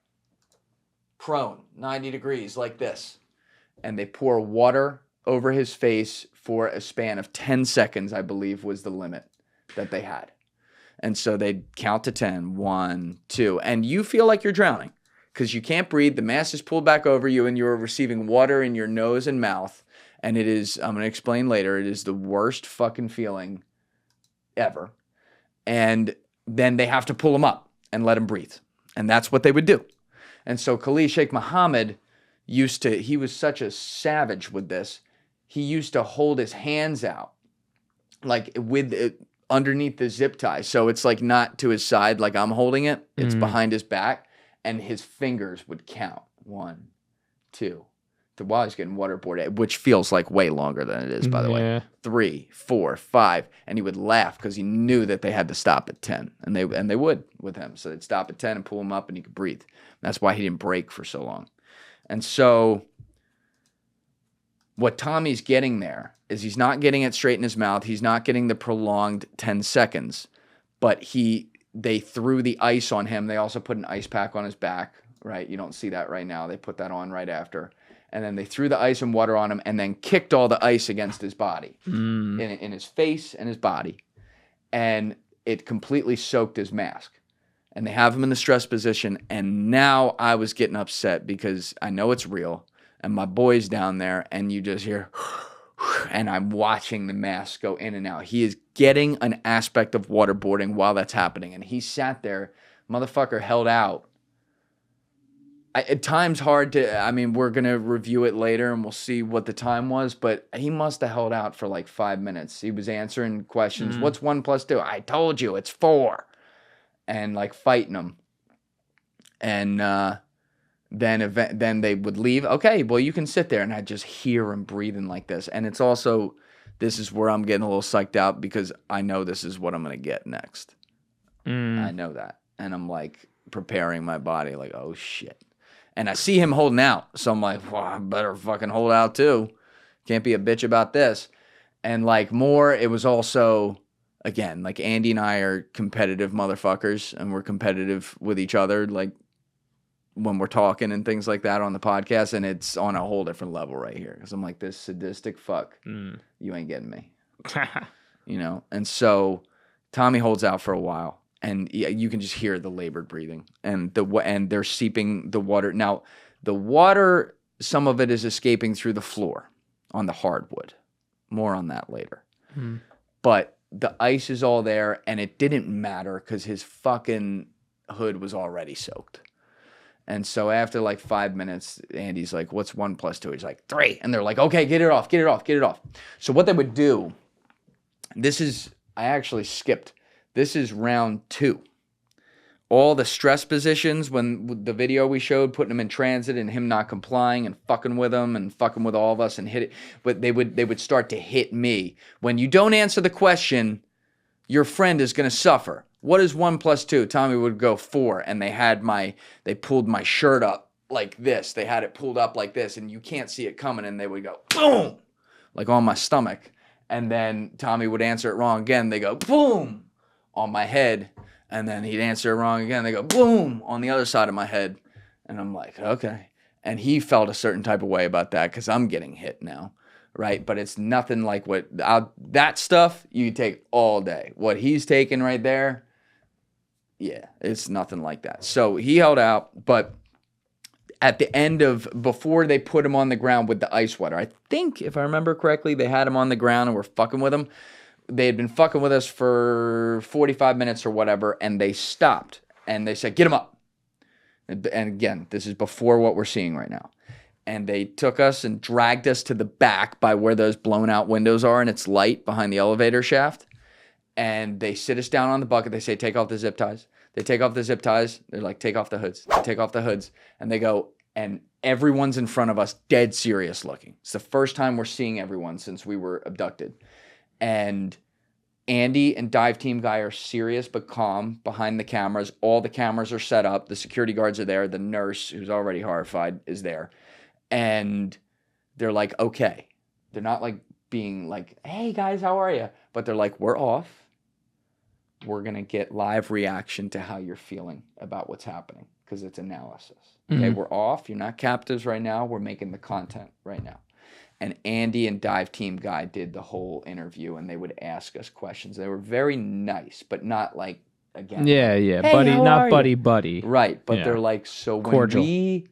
prone, 90 degrees like this, and they pour water over his face for a span of 10 seconds, I believe was the limit that they had. And so they'd count to 10, 1, 2, and you feel like you're drowning because you can't breathe. The mask is pulled back over you, and you're receiving water in your nose and mouth. And it is, I'm going to explain later, it is the worst fucking feeling ever. And then they have to pull him up and let him breathe. And that's what they would do. And so Khalid Sheikh Mohammed he was such a savage with this. He used to hold his hands out, like with it underneath the zip tie. So it's like not to his side like I'm holding it. It's behind his back. And his fingers would count 1, 2, while he's getting waterboarded, which feels like way longer than it is, by the way. 3, 4, 5, and he would laugh because he knew that they had to stop at 10, and they would with him. So they'd stop at 10 and pull him up, and he could breathe. That's why he didn't break for so long. And so what Tommy's getting there is he's not getting it straight in his mouth. He's not getting the prolonged 10 seconds, but they threw the ice on him. They also put an ice pack on his back, right? You don't see that right now. They put that on right after. And then they threw the ice and water on him and then kicked all the ice against his body, in his face and his body. And it completely soaked his mask. And they have him in the stress position. And now I was getting upset because I know it's real. And my boy's down there, and you just hear, and I'm watching the mask go in and out. He is getting an aspect of waterboarding while that's happening. And he sat there, motherfucker held out. At times hard to, I mean, we're going to review it later and we'll see what the time was, but he must have held out for like 5 minutes. He was answering questions. What's 1 + 2? I told you, it's 4. And like fighting them. And then they would leave. Okay, well, you can sit there. And I'd just hear him breathing like this. And it's also, this is where I'm getting a little psyched out because I know this is what I'm going to get next. I know that. And I'm like preparing my body like, oh shit. And I see him holding out. So I'm like, well, I better fucking hold out too. Can't be a bitch about this. And like more, it was also, again, like Andy and I are competitive motherfuckers and we're competitive with each other. Like when we're talking and things like that on the podcast, and it's on a whole different level right here. Because I'm like, this sadistic fuck, you ain't getting me. You know? And so Tommy holds out for a while. And you can just hear the labored breathing, and they're seeping the water. Now, the water, some of it is escaping through the floor on the hardwood. More on that later. But the ice is all there, and it didn't matter because his fucking hood was already soaked. And so after like 5 minutes, Andy's like, what's 1 + 2? He's like, 3. And they're like, okay, get it off, get it off, get it off. So what they would do, I actually skipped. This is round 2. All the stress positions, when the video we showed, putting him in transit and him not complying and fucking with him and fucking with all of us and hit it. But they would start to hit me. When you don't answer the question, your friend is going to suffer. What is 1 + 2? Tommy would go 4, and they pulled my shirt up like this. They had it pulled up like this, and you can't see it coming, and they would go boom, like on my stomach. And then Tommy would answer it wrong again. They go boom on my head, and then he'd answer it wrong again. They go boom on the other side of my head, and I'm like, okay. And he felt a certain type of way about that because I'm getting hit now. Right, but it's nothing like that stuff you take all day. What he's taking right there, yeah, it's nothing like that. So he held out, but at the end before they put him on the ground with the ice water, I think, if I remember correctly, they had him on the ground and were fucking with him. They had been fucking with us for 45 minutes or whatever, and they stopped, and they said, get him up. And again, this is before what we're seeing right now. And they took us and dragged us to the back by where those blown out windows are and it's light behind the elevator shaft. And they sit us down on the bucket. They say, take off the zip ties. They take off the zip ties. They're like, take off the hoods. They take off the hoods. And they go, and everyone's in front of us, dead serious looking. It's the first time we're seeing everyone since we were abducted. And Andy and dive team guy are serious but calm behind the cameras. All the cameras are set up. The security guards are there. The nurse, who's already horrified, is there. And they're like, okay. They're not like being like, hey guys, how are you? But they're like, we're off. We're going to get live reaction to how you're feeling about what's happening because it's analysis. Okay, we're off. You're not captives right now. We're making the content right now. And Andy and dive team guy did the whole interview and they would ask us questions. They were very nice, but not like, again. Yeah, like, yeah. hey, Buddy, not buddy. buddy. Right, but Yeah. they're like, so when Cordial. we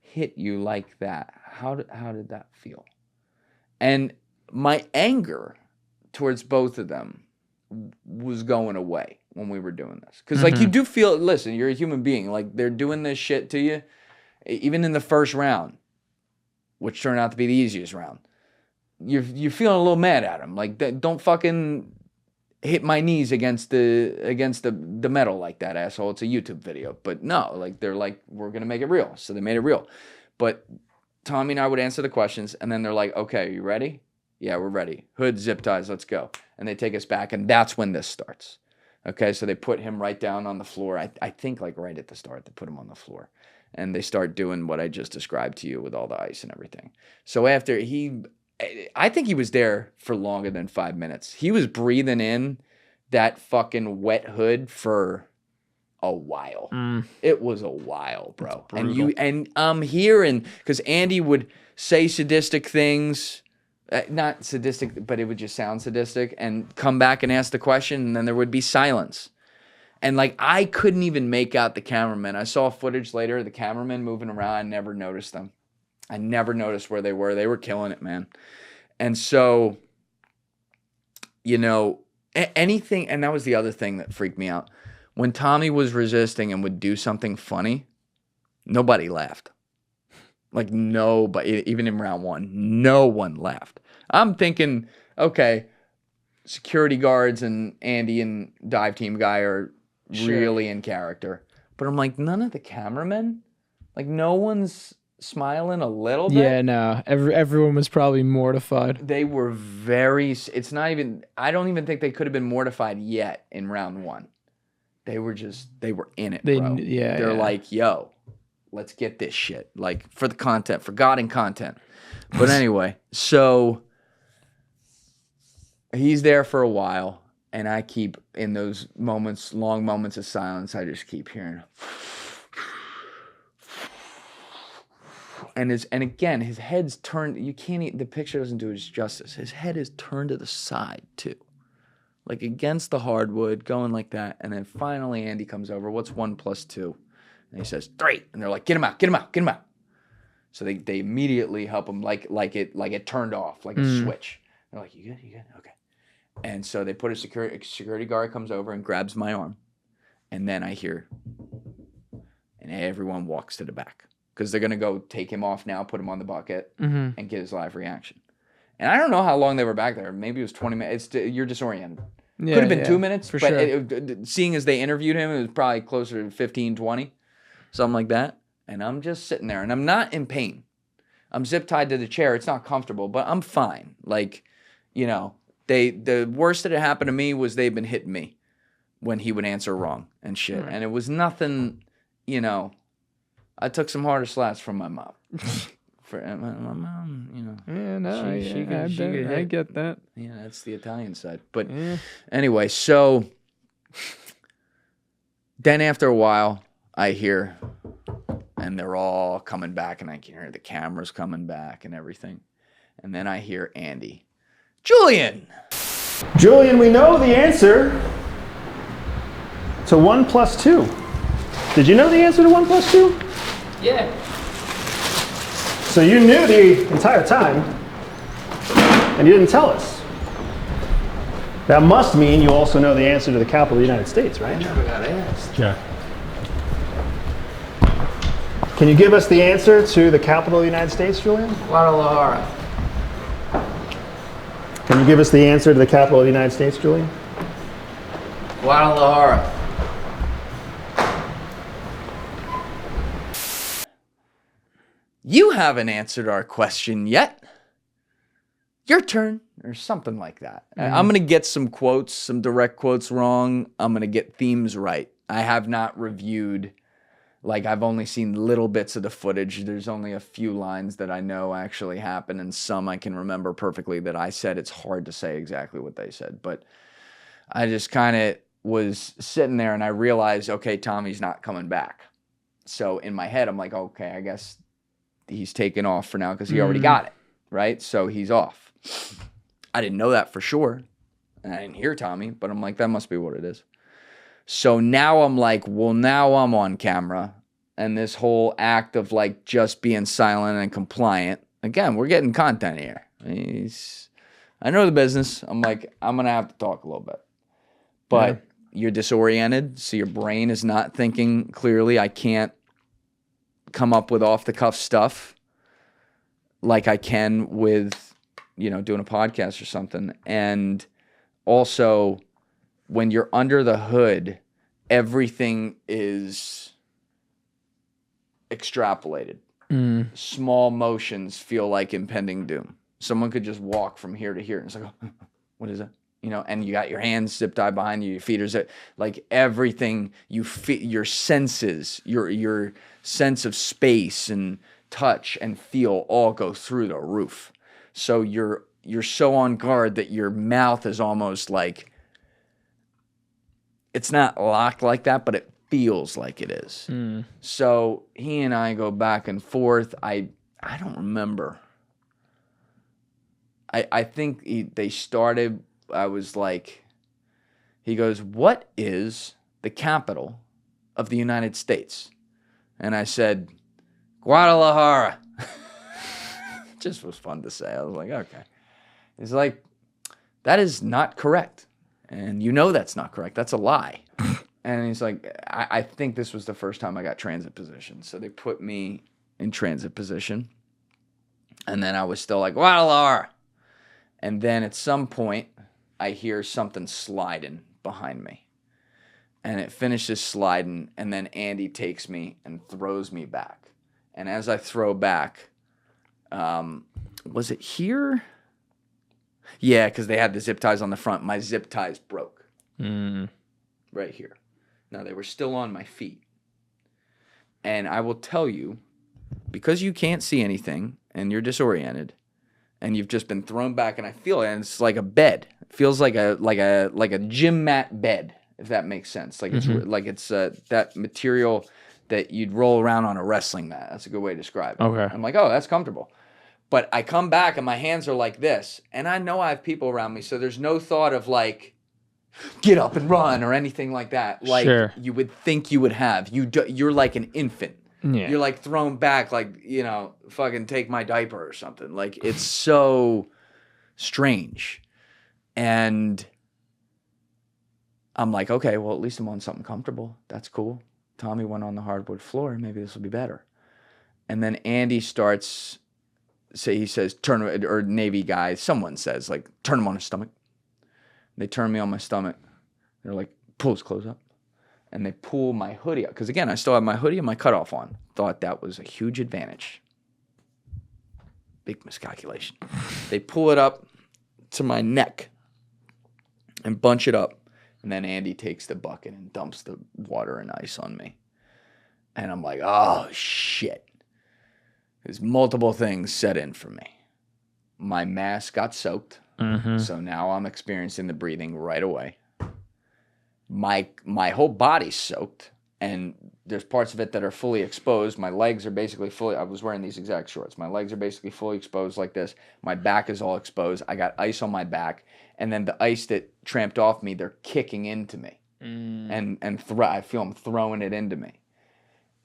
hit you like that, how did that feel? And my anger towards both of them was going away when we were doing this. Because, like, you do feel, listen, you're a human being. Like, they're doing this shit to you, even in the first round, which turned out to be the easiest round. You're feeling a little mad at them. Like, don't fucking hit my knees against the metal like that, asshole. It's a YouTube video. But no, like, they're like, we're going to make it real. So they made it real. But Tommy and I would answer the questions, and then they're like, okay, are you ready? Yeah, we're ready. Hood, zip ties, let's go. And they take us back, and that's when this starts. Okay, so they put him right down on the floor. I think like right at the start, they put him on the floor. And they start doing what I just described to you with all the ice and everything. So after I think he was there for longer than 5 minutes. He was breathing in that fucking wet hood for a while. It was a while, bro. And I'm hearing, because Andy would say sadistic things, not sadistic, but it would just sound sadistic, and come back and ask the question, and then there would be silence. And like, I couldn't even make out the cameraman. I saw footage later, the cameraman moving around. I never noticed them. I never noticed where they were. They were killing it, man. And so, you know, anything, and that was the other thing that freaked me out. When Tommy was resisting and would do something funny, nobody laughed. Like, nobody, even in round 1, no one laughed. I'm thinking, okay, security guards and Andy and dive team guy are really in character. But I'm like, none of the cameramen? Like, no one's smiling a little bit? Yeah, no. Everyone was probably mortified. They were it's not even, I don't even think they could have been mortified yet in round 1. They were in it, bro. They're like, yo, let's get this shit. Like, for the content, for God and content. But anyway, so he's there for a while, and I keep, in those moments, long moments of silence, I just keep hearing. And again, his head's turned, the picture doesn't do it justice. His head is turned to the side, too. Like, against the hardwood, going like that. And then finally Andy comes over. What's 1 + 2? And he says, 3. And they're like, get him out, get him out, get him out. So they immediately help him like it turned off, like a switch. They're like, you good? You good? Okay. And so they put a security guard comes over and grabs my arm. And then I hear and everyone walks to the back because they're going to go take him off now, put him on the bucket, and get his live reaction. And I don't know how long they were back there. Maybe it was 20 minutes. You're disoriented. Yeah, Could have been 2 minutes, for but sure. seeing as they interviewed him, it was probably closer to 15, 20, something like that. And I'm just sitting there, and I'm not in pain. I'm zip tied to the chair. It's not comfortable, but I'm fine. Like, you know, the worst that had happened to me was they've been hitting me when he would answer wrong and shit. Right. And it was nothing, you know, I took some harder slaps from my mom. For my mom, you know. Yeah, no, I get that. Yeah, that's the Italian side. But anyway, so then after a while, I hear, and they're all coming back, and I can hear the cameras coming back and everything. And then I hear Andy. Julian! Julian, we know the answer to 1 + 2. Did you know the answer to 1 + 2? Yeah. So you knew the entire time, and you didn't tell us. That must mean you also know the answer to the capital of the United States, right? I never got asked. Yeah. Can you give us the answer to the capital of the United States, Julian? Guadalajara. Can you give us the answer to the capital of the United States, Julian? Guadalajara. You haven't answered our question yet. Your turn, or something like that. I'm going to get some quotes, some direct quotes wrong. I'm going to get themes right. I have not reviewed, like I've only seen little bits of the footage. There's only a few lines that I know actually happened, and some I can remember perfectly that I said. It's hard to say exactly what they said, but I just kind of was sitting there and I realized, okay, Tommy's not coming back. So in my head, I'm like, okay, I guess he's taken off for now because he already got it, right? So he's off. I didn't know that for sure, and I didn't hear Tommy, but I'm like, that must be what it is. So now I'm like, well, now I'm on camera, and this whole act of like just being silent and compliant, again, we're getting content here. I know the business. I'm like, I'm going to have to talk a little bit. But you're disoriented, so your brain is not thinking clearly. I can't come up with off-the-cuff stuff like I can with, you know, doing a podcast or something. And also, when you're under the hood, everything is extrapolated. Small motions feel like impending doom. Someone could just walk from here to here, and it's like, oh, what is that? You know, and you got your hands zip tied behind you, your feet are zip, like everything you feel, your senses, your sense of space and touch and feel all go through the roof. So you're so on guard that your mouth is almost like, it's not locked like that, but it feels like it is. So he and I go back and forth. I don't remember. I think they started. I was like, he goes, what is the capital of the United States? And I said, Guadalajara. Just was fun to say. I was like, okay. He's like, that is not correct. And you know that's not correct. That's a lie. And he's like, I think this was the first time I got transit position. So they put me in transit position. And then I was still like, Guadalajara. And then at some point, I hear something sliding behind me. And it finishes sliding, and then Andy takes me and throws me back. And as I throw back, was it here? Yeah, because they had the zip ties on the front. My zip ties broke. Right here. Now, they were still on my feet. And I will tell you, because you can't see anything, and you're disoriented, and you've just been thrown back, and I feel it, and it's like a bed. It feels like a gym mat bed, if that makes sense. Like it's that material that you'd roll around on a wrestling mat. That's a good way to describe it. Okay. I'm like, oh, that's comfortable. But I come back and my hands are like this, and I know I have people around me, so there's no thought of like, get up and run or anything like that. Like you would think you would have. You're like an infant. Yeah. You're like thrown back, like, you know, fucking take my diaper or something. Like, it's so strange. And I'm like, okay, well, at least I'm on something comfortable. That's cool. Tommy went on the hardwood floor. Maybe this will be better. And then Andy starts, he says, or Navy guy, someone says, like, turn him on his stomach. They turn me on my stomach. They're like, pull his clothes up. And they pull my hoodie up. Because, again, I still have my hoodie and my cutoff on. Thought that was a huge advantage. Big miscalculation. They pull it up to my neck and bunch it up. And then Andy takes the bucket and dumps the water and ice on me. And I'm like, oh, shit. There's multiple things set in for me. My mask got soaked. So now I'm experiencing the breathing right away. My whole body's soaked. And there's parts of it that are fully exposed. My legs are basically I was wearing these exact shorts. My legs are basically fully exposed like this. My back is all exposed. I got ice on my back. And then the ice that tramped off me, they're kicking into me. And I feel them throwing it into me.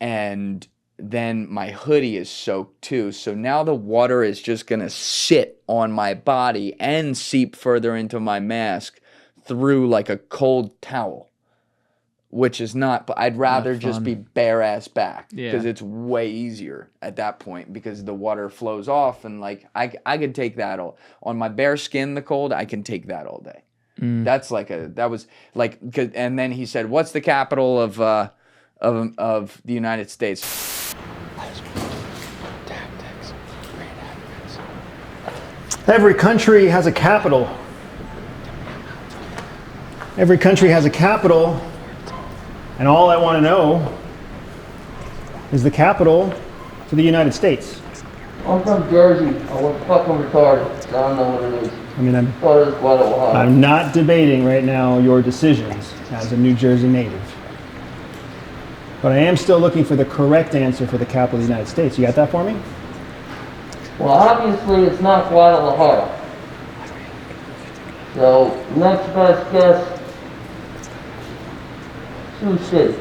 And then my hoodie is soaked too. So now the water is just going to sit on my body and seep further into my mask through like a cold towel. Which is not, but I'd rather just be bare ass back because it's way easier at that point because the water flows off and like I could take that all on my bare skin. The cold, I can take that all day. That's like and then he said, "What's the capital of the United States?" Every country has a capital. Every country has a capital. And all I want to know is the capital to the United States. I'm from Jersey. I was fucking retarded. So I don't know what it is. I mean, What is Guadalajara? I'm not debating right now your decisions as a New Jersey native. But I am still looking for the correct answer for the capital of the United States. You got that for me? Well, obviously it's not Guadalajara. So, next best guess, Sioux City.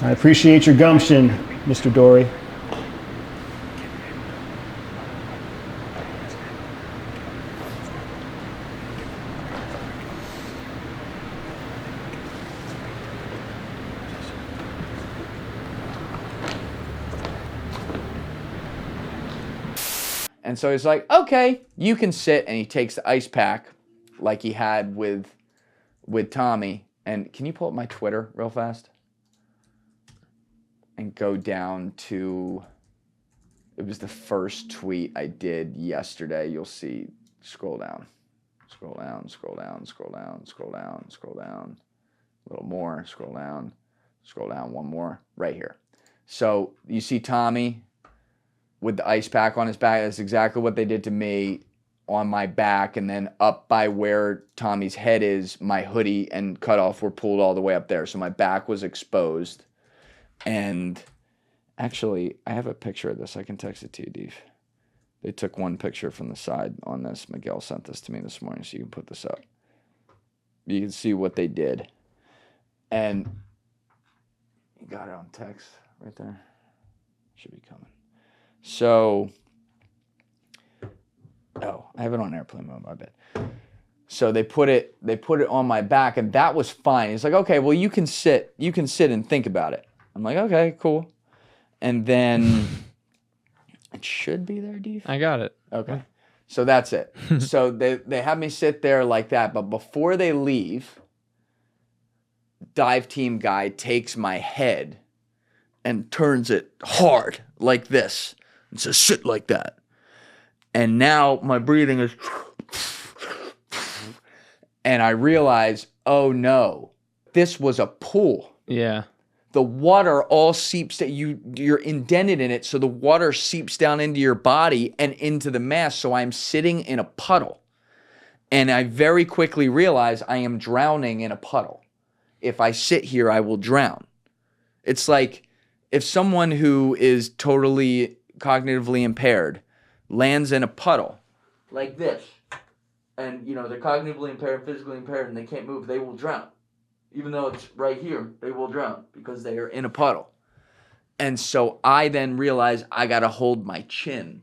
I appreciate your gumption, Mr. Dorey. And so he's like, okay, you can sit. And he takes the ice pack like he had with Tommy. And can you pull up my Twitter real fast? And go down to, it was the first tweet I did yesterday. You'll see, scroll down, scroll down, scroll down, scroll down, scroll down, scroll down. A little more, scroll down, one more, right here. So you see Tommy with the ice pack on his back. That's exactly what they did to me on my back. And then up by where Tommy's head is, my hoodie and cutoff were pulled all the way up there. So my back was exposed. And actually, I have a picture of this. I can text it to you, Deef. They took one picture from the side on this. Miguel sent this to me this morning, so you can put this up. You can see what they did. And you got it on text right there. Should be coming. So, I have it on airplane mode, my bad. So they put it on my back, and that was fine. He's like, okay, well, you can sit and think about it. I'm like, okay, cool. And then it should be there, Deef. I got it. Okay. So that's it. So they have me sit there like that, but before they leave, dive team guy takes my head and turns it hard like this and says, sit like that. And now my breathing is, and I realize, oh no, this was a pool. Yeah. The water all seeps that you're indented in it, so the water seeps down into your body and into the mask. So I'm sitting in a puddle. And I very quickly realize I am drowning in a puddle. If I sit here, I will drown. It's like if someone who is totally cognitively impaired lands in a puddle like this, and they're cognitively impaired, physically impaired, and they can't move, they will drown. Even though it's right here, they will drown because they are in a puddle. And so I then realize I got to hold my chin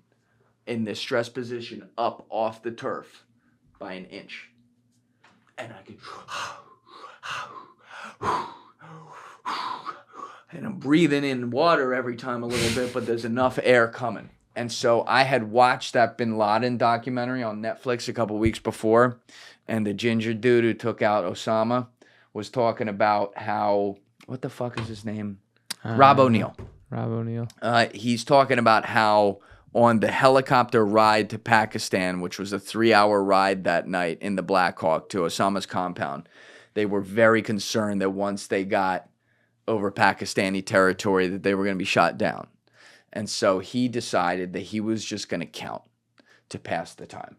in this stress position up off the turf by an inch. And I could, And I'm breathing in water every time a little bit, but there's enough air coming. And so I had watched that Bin Laden documentary on Netflix a couple weeks before, and the ginger dude who took out Osama was talking about how, what the fuck is his name? Rob O'Neill. Rob O'Neill. He's talking about how on the helicopter ride to Pakistan, which was a 3-hour ride that night in the Black Hawk to Osama's compound, they were very concerned that once they got over Pakistani territory that they were going to be shot down. And so he decided that he was just going to count to pass the time.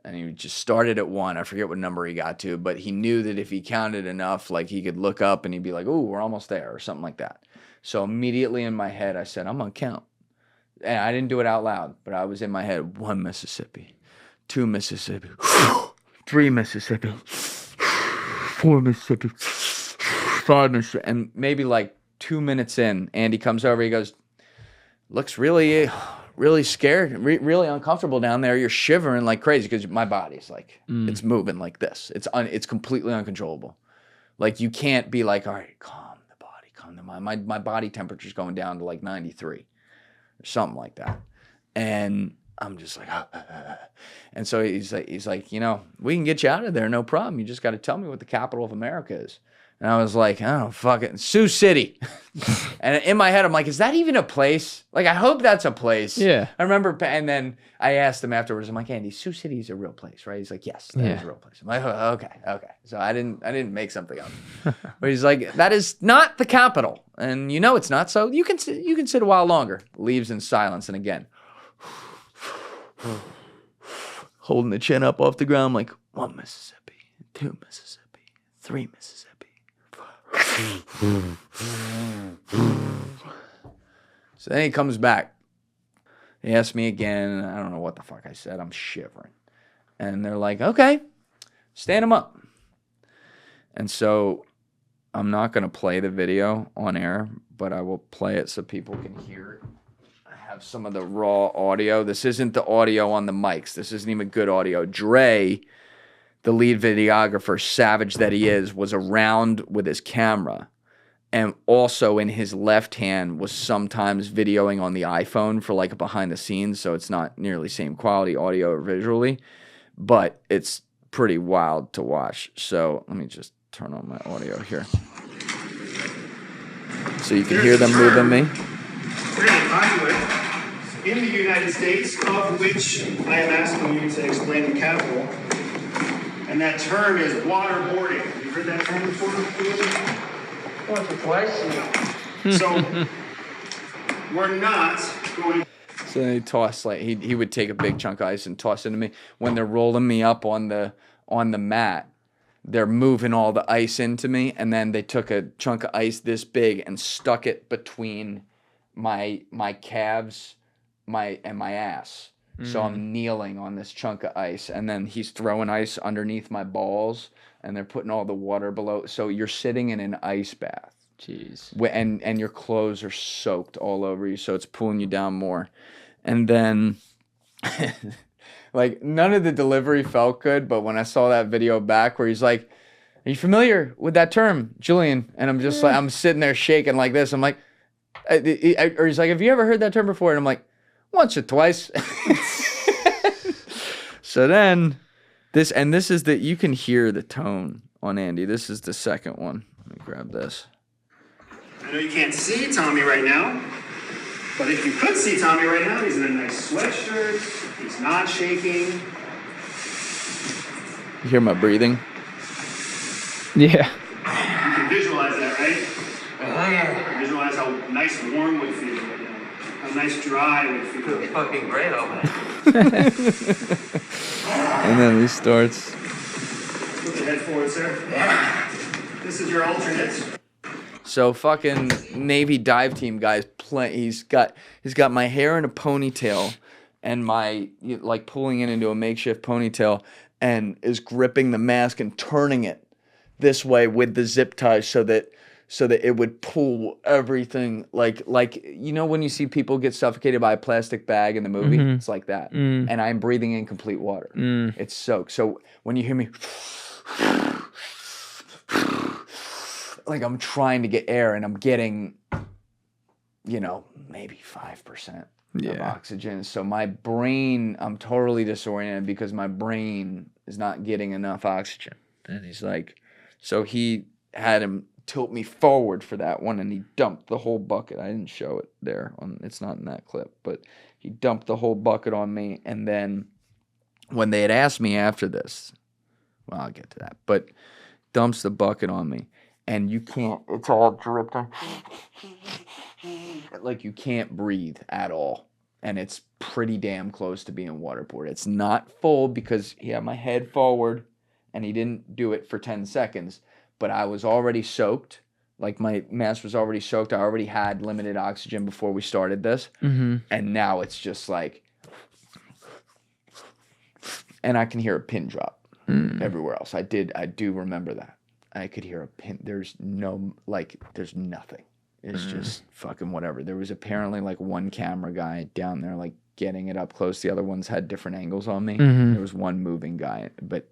And he just started at 1. I forget what number he got to, but he knew that if he counted enough, like he could look up and he'd be like, "Ooh, we're almost there," or something like that. So immediately in my head, I said, "I'm going to count." And I didn't do it out loud, but I was in my head, 1 Mississippi, 2 Mississippi, 3 Mississippi, 4 Mississippi, 5 Mississippi. And maybe like 2 minutes in, Andy comes over, he goes, "Looks really scared, really uncomfortable down there. You're shivering like crazy," because my body's like, it's moving like this. It's completely uncontrollable. Like you can't be like, "All right, calm the body, calm the mind." My body temperature's going down to like 93 or something like that. And I'm just like, and so he's like, "You know, we can get you out of there, no problem. You just got to tell me what the capital of America is." And I was like, "Oh, fuck it, Sioux City." And in my head, I'm like, "Is that even a place? Like, I hope that's a place." Yeah. I remember, and then I asked him afterwards. I'm like, "Andy, Sioux City is a real place, right?" He's like, "Yes, that is a real place." I'm like, "Oh, okay." So I didn't make something up. But he's like, "That is not the capital, and you know it's not. So you can sit a while longer." Leaves in silence, and again, holding the chin up off the ground, like 1 Mississippi, 2 Mississippi, 3 Mississippi. So then he comes back. He asks me again. I don't know what the fuck I said. I'm shivering. And they're like, "Okay, stand him up." And so I'm not going to play the video on air, but I will play it so people can hear it. I have some of the raw audio. This isn't the audio on the mics. This isn't even good audio. Dre, the lead videographer, savage that he is, was around with his camera, and also in his left hand was sometimes videoing on the iPhone for like a behind the scenes, so it's not nearly same quality audio or visually, but it's pretty wild to watch. So let me just turn on my audio here so you can hear them moving me. In the United States, of which I am asking you to explain the capital. And that term is waterboarding. Have you heard that term before? What's the question? So we're not going. So then he tossed, like he would take a big chunk of ice and toss it to me. When they're rolling me up on the mat, they're moving all the ice into me, and then they took a chunk of ice this big and stuck it between my calves, and my ass. So I'm kneeling on this chunk of ice, and then he's throwing ice underneath my balls, and they're putting all the water below. So you're sitting in an ice bath. Jeez. And your clothes are soaked all over you, so it's pulling you down more. And then, like, none of the delivery felt good, but when I saw that video back where he's like, "Are you familiar with that term, Julian?" And I'm just like, I'm sitting there shaking like this. I'm like, or he's like, "Have you ever heard that term before?" And I'm like, "Once or twice." So then this is the, you can hear the tone on Andy. This is the second one. Let me grab this. I know you can't see Tommy right now, but if you could see Tommy right now, he's in a nice sweatshirt. He's not shaking. You hear my breathing? Yeah. You can visualize that, right? Visualize how nice warm would feel. How nice dry would feel. Feels fucking great over there. And then he starts. Put the head forward, sir. This is your alternate. So fucking Navy dive team guys he's got my hair in a ponytail and my, like, pulling it into a makeshift ponytail, and is gripping the mask and turning it this way with the zip ties so that it would pull everything, like you know when you see people get suffocated by a plastic bag in the movie? Mm-hmm. It's like that. And I'm breathing in complete water. It's soaked. So when you hear me like I'm trying to get air and I'm getting, you know, maybe 5% of oxygen. So my brain, I'm totally disoriented because my brain is not getting enough oxygen. And he's like, so he had him tilt me forward for that one, and he dumped the whole bucket. I didn't show it there. It's not in that clip, but he dumped the whole bucket on me. And then when they had asked me after this, well, I'll get to that, but dumps the bucket on me, and you can't, it's all dripped on. Like you can't breathe at all. And it's pretty damn close to being waterboarded. It's not full because he had my head forward and he didn't do it for 10 seconds, but I was already soaked. Like my mask was already soaked. I already had limited oxygen before we started this. Mm-hmm. And now it's just like, and I can hear a pin drop everywhere else. I do remember that. I could hear a pin. There's nothing. It's just fucking whatever. There was apparently like one camera guy down there like getting it up close. The other ones had different angles on me. Mm-hmm. There was one moving guy, but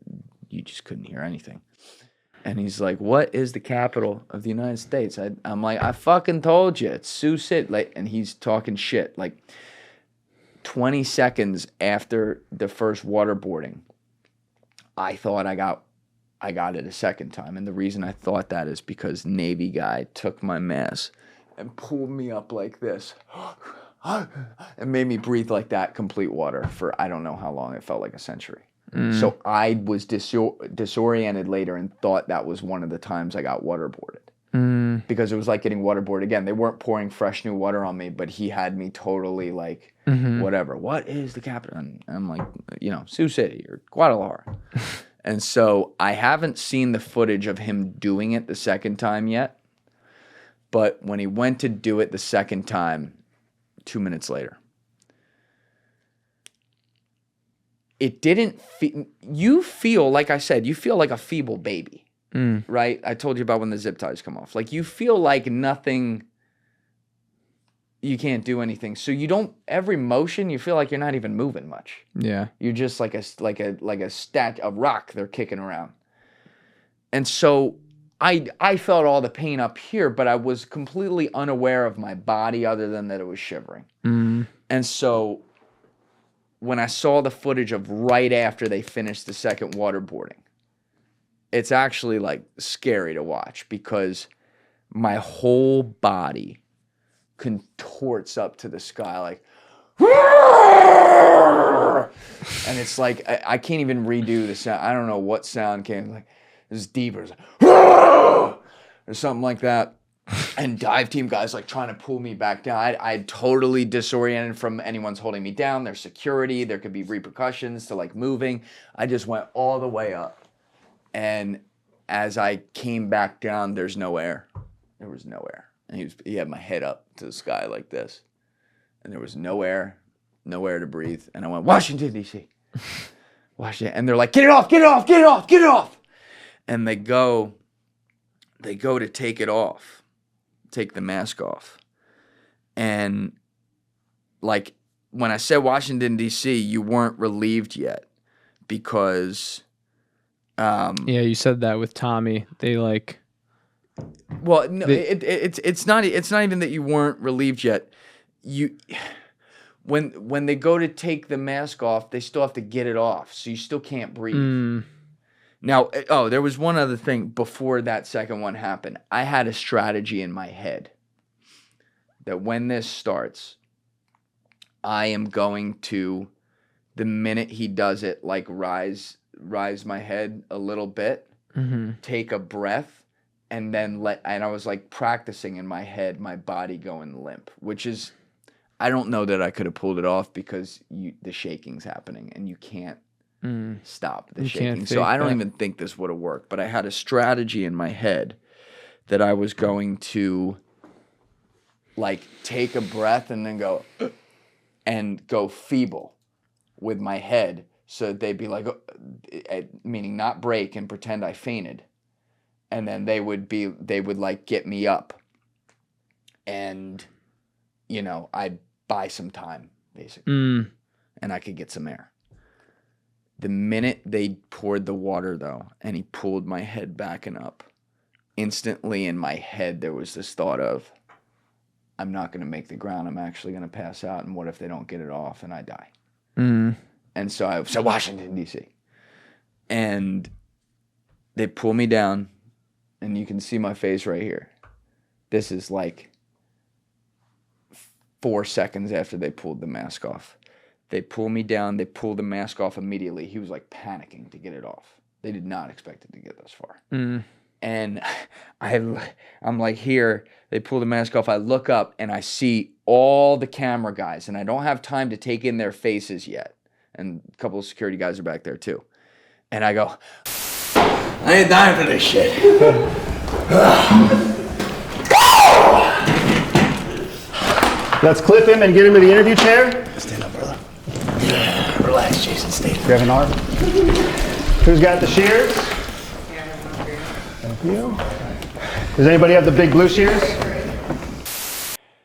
you just couldn't hear anything. And he's like, "What is the capital of the United States?" I'm like, "I fucking told you, it's Sioux City." Like, and he's talking shit. Like 20 seconds after the first waterboarding, I thought I got it a second time. And the reason I thought that is because Navy guy took my mask and pulled me up like this and made me breathe like that, complete water, for I don't know how long. It felt like a century. So I was disoriented later and thought that was one of the times I got waterboarded. Because it was like getting waterboarded again. They weren't pouring fresh new water on me, but he had me totally like, whatever. What is the capital? And I'm like, you know, Sioux City or Guadalajara. And so I haven't seen the footage of him doing it the second time yet. But when he went to do it the second time, 2 minutes later, it didn't you feel, like I said, you feel like a feeble baby, right? I told you about when the zip ties come off. Like you feel like nothing, you can't do anything. So you don't, every motion, you feel like you're not even moving much. Yeah. You're just like a rock they're kicking around. And so I felt all the pain up here, but I was completely unaware of my body other than that it was shivering. And so when I saw the footage of right after they finished the second waterboarding, it's actually like scary to watch because my whole body contorts up to the sky like, and it's like I can't even redo the sound. I don't know what sound came, like this deeper, it's like, or something like that. And dive team guys like trying to pull me back down. I totally disoriented from anyone's holding me down. There's security. There could be repercussions to like moving. I just went all the way up. And as I came back down, there's no air. There was no air. And he had my head up to the sky like this. And there was no air to breathe. And I went, Washington, D.C. Washington. And they're like, get it off, get it off, get it off, get it off. And they go to take it off. Take the mask off. And like when I said Washington, D.C., you weren't relieved yet because yeah, you said that with Tommy. They like, well, no, it's not even that you weren't relieved yet. When they go to take the mask off, they still have to get it off, so you still can't breathe. Now, there was one other thing before that second one happened. I had a strategy in my head that when this starts, I am going to, the minute he does it, like rise my head a little bit, take a breath, and then and I was like practicing in my head, my body going limp, which is, I don't know that I could have pulled it off because the shaking's happening and you can't stop the shaking. So I don't even think this would have worked, but I had a strategy in my head that I was going to like take a breath and then go feeble with my head so that they'd be like, meaning not break and pretend I fainted. And then they would like get me up and, you know, I'd buy some time basically and I could get some air. The minute they poured the water, though, and he pulled my head back and up, instantly in my head there was this thought of, I'm not going to make the ground. I'm actually going to pass out. And what if they don't get it off and I die? And so I said, Washington, D.C. And they pull me down, and you can see my face right here. This is like 4 seconds after they pulled the mask off. They pull me down. They pull the mask off immediately. He was like panicking to get it off. They did not expect it to get this far. And I'm like here. They pull the mask off. I look up, and I see all the camera guys, and I don't have time to take in their faces yet. And a couple of security guys are back there too. And I go, I ain't dying for this shit. Let's clip him and get him to the interview chair. Stand up, brother. Yeah, relax, Jason. Stay. Grab an arm. Who's got the shears? Thank you. Does anybody have the big blue shears?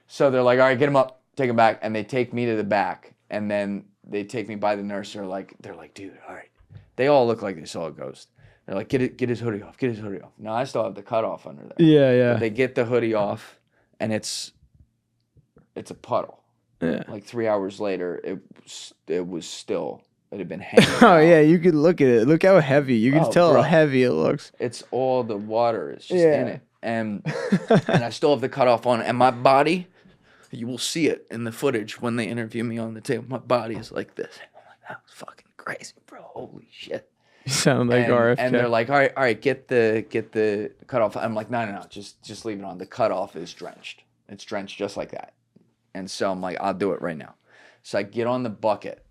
So they're like, all right, get him up, take him back. And they take me to the back. And then they take me by the nurse. They're like, dude, all right. They all look like they saw a ghost. They're like, get his hoodie off, get his hoodie off. Now I still have the cutoff under there. Yeah. But they get the hoodie off, and it's a puddle. Yeah. Like 3 hours later, it was still, it had been hanging Oh out. yeah, you could look at it. Look how heavy. You can tell bro. how heavy it looks. It's all the water is just in it. And I still have the cutoff on, and my body, you will see it in the footage when they interview me on the table. My body is like this. I'm like, that was fucking crazy, bro. Holy shit. You sound like RFK. And they're like, all right, get the cutoff. I'm like, no, just leave it on. The cutoff is drenched. It's drenched just like that. And so I'm like, I'll do it right now. So I get on the bucket,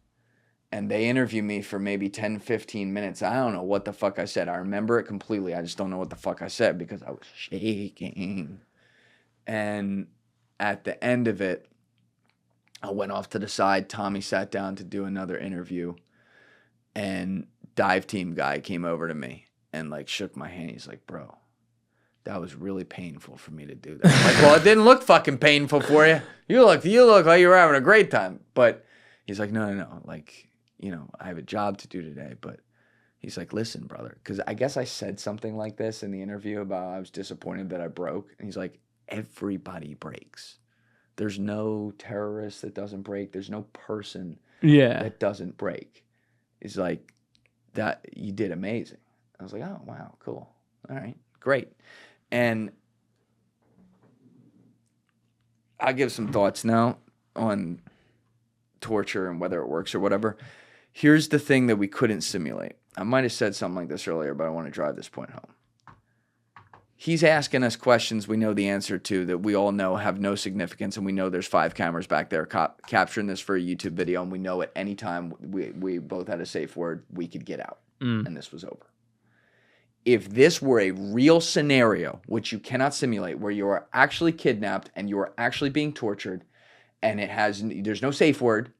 and they interview me for maybe 10, 15 minutes. I don't know what the fuck I said. I remember it completely. I just don't know what the fuck I said because I was shaking. And at the end of it, I went off to the side. Tommy sat down to do another interview, and dive team guy came over to me and like shook my hand. He's like, bro, that was really painful for me to do that. I'm like, well, it didn't look fucking painful for you. You look like you were having a great time. But he's like, no. Like, you know, I have a job to do today. But he's like, listen, brother, because I guess I said something like this in the interview about I was disappointed that I broke. And he's like, everybody breaks. There's no terrorist that doesn't break. There's no person that doesn't break. He's like, that you did amazing. I was like, oh, wow, cool. All right, great. And I'll give some thoughts now on torture and whether it works or whatever. Here's the thing that we couldn't simulate. I might have said something like this earlier, but I want to drive this point home. He's asking us questions we know the answer to that we all know have no significance, and we know there's 5 cameras back there capturing this for a YouTube video, and we know at any time we both had a safe word, we could get out, and this was over. If this were a real scenario, which you cannot simulate, where you are actually kidnapped and you are actually being tortured, and there's no safe word,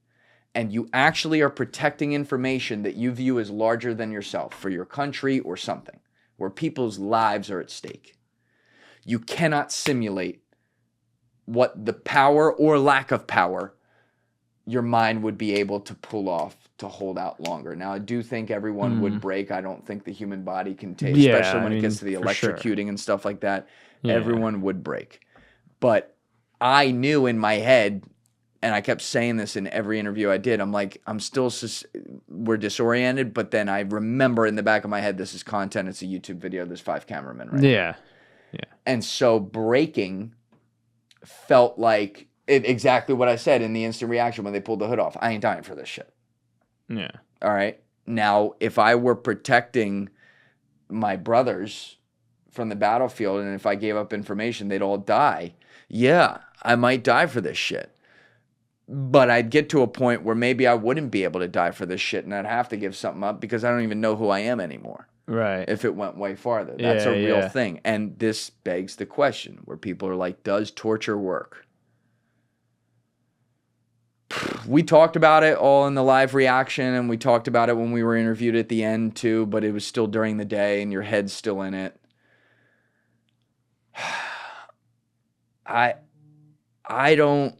and you actually are protecting information that you view as larger than yourself for your country or something, where people's lives are at stake. You cannot simulate what the power or lack of power your mind would be able to pull off to hold out longer. Now, I do think everyone would break. I don't think the human body can take, especially when it gets to the electrocuting and stuff like that. Yeah. Everyone would break. But I knew in my head, and I kept saying this in every interview I did, I'm like, we're disoriented, but then I remember in the back of my head, this is content, it's a YouTube video, there's 5 cameramen, right? Yeah. And so breaking felt like exactly what I said in the instant reaction when they pulled the hood off. I ain't dying for this shit. Yeah. All right? Now, if I were protecting my brothers from the battlefield, and if I gave up information, they'd all die, yeah, I might die for this shit. But I'd get to a point where maybe I wouldn't be able to die for this shit, and I'd have to give something up because I don't even know who I am anymore. Right. If it went way farther. That's a real thing. And this begs the question where people are like, does torture work? We talked about it all in the live reaction, and we talked about it when we were interviewed at the end too, but it was still during the day and your head's still in it. I don't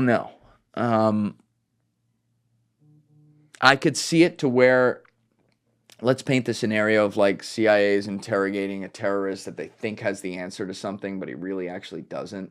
know. I could see it to where let's paint the scenario of like CIA is interrogating a terrorist that they think has the answer to something, but he really actually doesn't.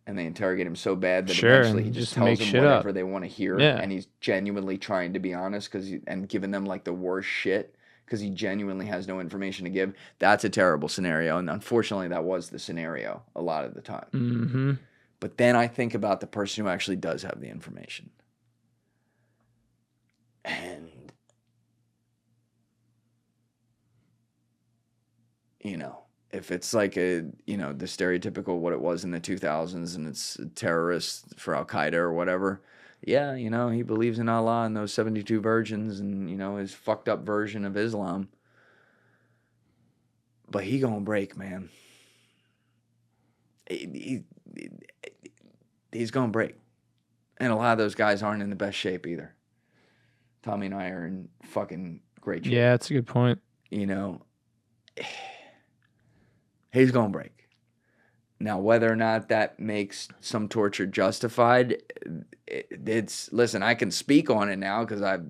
And they interrogate him so bad that eventually he just tells them whatever they want to hear. Yeah. And he's genuinely trying to be honest and giving them like the worst shit because he genuinely has no information to give. That's a terrible scenario. And unfortunately, that was the scenario a lot of the time. Mm-hmm. But then I think about the person who actually does have the information. And, you know, if it's like the stereotypical what it was in the 2000s and it's a terrorist for Al-Qaeda or whatever, yeah, you know, he believes in Allah and those 72 virgins and, you know, his fucked up version of Islam. But he gonna break, man. He's gonna break. And a lot of those guys aren't in the best shape either. Tommy and I are in fucking great shape. Yeah, that's a good point. You know, he's going to break. Now, whether or not that makes some torture justified, listen, I can speak on it now because I've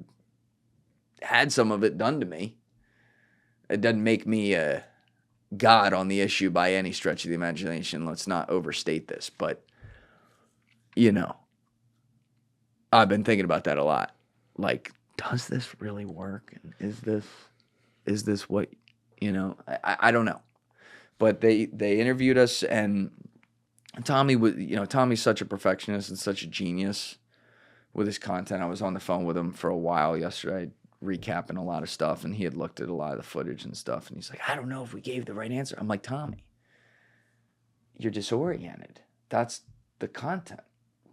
had some of it done to me. It doesn't make me a god on the issue by any stretch of the imagination. Let's not overstate this. But, you know, I've been thinking about that a lot. Like, does this really work? And is this what, you know, I don't know. But they interviewed us, and Tommy was, you know, Tommy's such a perfectionist and such a genius with his content. I was on the phone with him for a while yesterday, recapping a lot of stuff, and he had looked at a lot of the footage and stuff, and he's like, I don't know if we gave the right answer. I'm like, Tommy, you're disoriented. That's the content.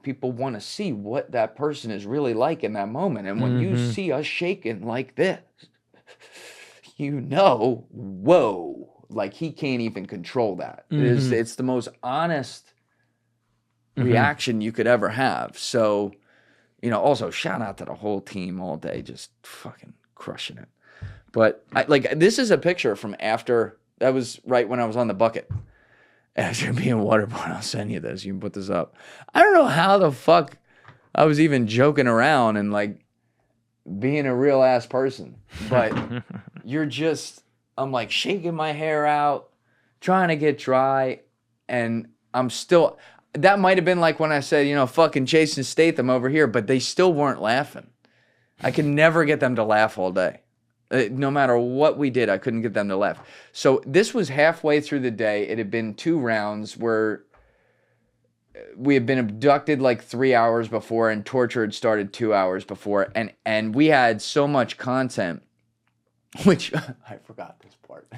People want to see what that person is really like in that moment. And when you see us shaking like this, you know, whoa, like he can't even control that. It's the most honest reaction you could ever have. So, you know, also shout out to the whole team all day, just fucking crushing it. But this is a picture from after, that was right when I was on the bucket. After being waterboarded, I'll send you this. You can put this up. I don't know how the fuck I was even joking around and like being a real ass person. But you're just, I'm like shaking my hair out, trying to get dry. And I'm still, that might have been like when I said, you know, fucking Jason Statham over here, but they still weren't laughing. I could never get them to laugh all day. No matter what we did, I couldn't get them to laugh. So this was halfway through the day. It had been 2 rounds where we had been abducted like 3 hours before and torture had started 2 hours before. And we had so much content, which I forgot this part.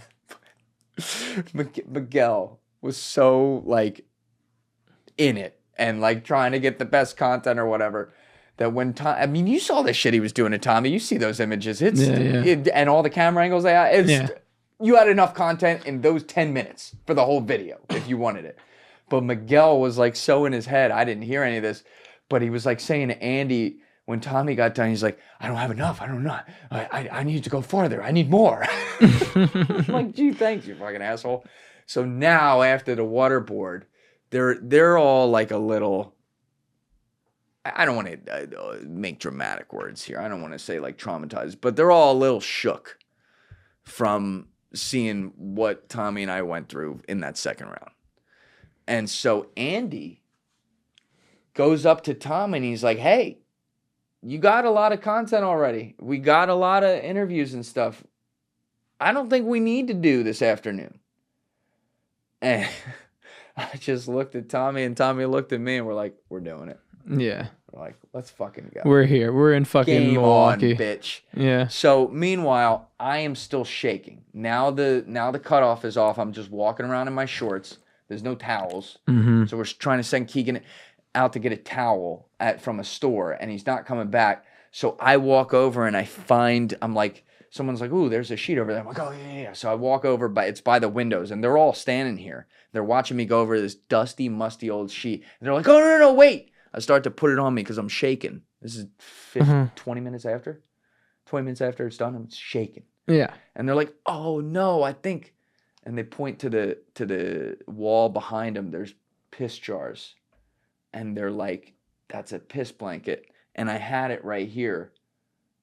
Miguel was so like in it and like trying to get the best content or whatever. That when I mean, you saw the shit he was doing to Tommy. You see those images. And all the camera angles they had. You had enough content in those 10 minutes for the whole video if you wanted it. But Miguel was like so in his head. I didn't hear any of this. But he was like saying to Andy, when Tommy got done, he's like, I don't have enough. I don't know. I need to go farther. I need more. I'm like, gee, thanks, you fucking asshole. So now after the waterboard, they're all like a little... I don't want to make dramatic words here. I don't want to say like traumatized, but they're all a little shook from seeing what Tommy and I went through in that second round. And so Andy goes up to Tom and he's like, hey, you got a lot of content already. We got a lot of interviews and stuff. I don't think we need to do this afternoon. And I just looked at Tommy and Tommy looked at me and we're like, we're doing it. Yeah. We're like, let's fucking go. We're here. We're in fucking Game Milwaukee. on, bitch. Yeah. So meanwhile, I am still shaking. Now the cutoff is off. I'm just walking around in my shorts. There's no towels. So we're trying to send Keegan out to get a towel from a store, and he's not coming back. So I walk over and I'm like, someone's like, ooh, there's a sheet over there. I'm like, oh, yeah. So I walk over, but it's by the windows, and they're all standing here. They're watching me go over this dusty, musty old sheet. And they're like, oh, no, wait. I start to put it on me because I'm shaking. This is 20 minutes after. 20 minutes after it's done, I'm shaking. Yeah. And they're like, oh, no, I think. And they point to the wall behind them. There's piss jars. And they're like, that's a piss blanket. And I had it right here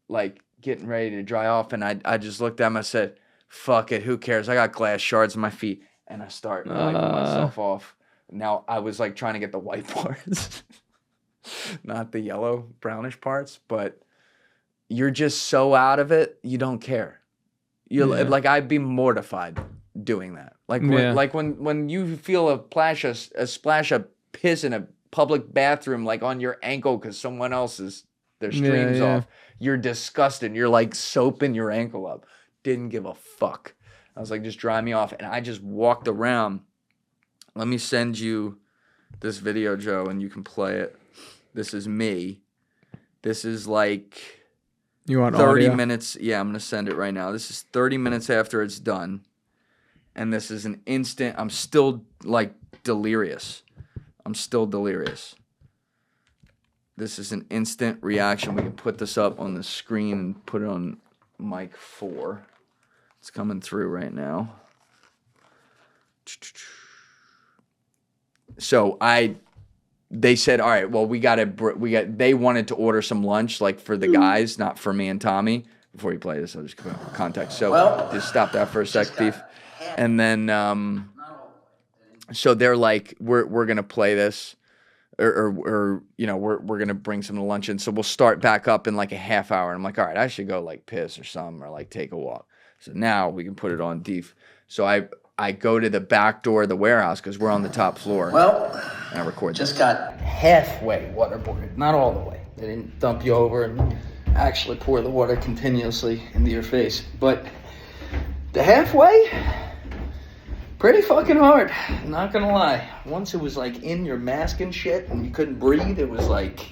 like getting ready to dry off, and I just looked at him. I said, "Fuck it, who cares? I got glass shards in my feet," and I start wiping myself off. Now I was like trying to get the white parts, not the yellow brownish parts, but you're just so out of it, you don't care. You like I'd be mortified doing that. Like when you feel a splash of piss in a public bathroom, like on your ankle because someone else's their stream's off. You're disgusted. You're like soaping your ankle up. Didn't give a fuck. I was like, just dry me off. And I just walked around. Let me send you this video, Joe, and you can play it. This is me. This is like you want 30 audio? minutes. Yeah, I'm going to send it right now. This is 30 minutes after it's done. And this is an instant. I'm still like delirious. I'm still delirious. This is an instant reaction. We can put this up on the screen and put it on mic 4. It's coming through right now. So they said, all right, well, they wanted to order some lunch, like for the guys, not for me and Tommy. Before you play this, I'll just give context. So just stop that for a sec, Beef. And then, so they're like, we're gonna play this, or you know, we're gonna bring some to lunch in. So we'll start back up in like a half hour. And I'm like, all right, I should go like piss or something, or like take a walk. So now we can put it on Deef. So I go to the back door of the warehouse because we're on the top floor. Well, and I record just got halfway waterboarded, not all the way. They didn't dump you over and actually pour the water continuously into your face. But the halfway, pretty fucking hard, not gonna lie. Once it was like in your mask and shit and you couldn't breathe, it was like,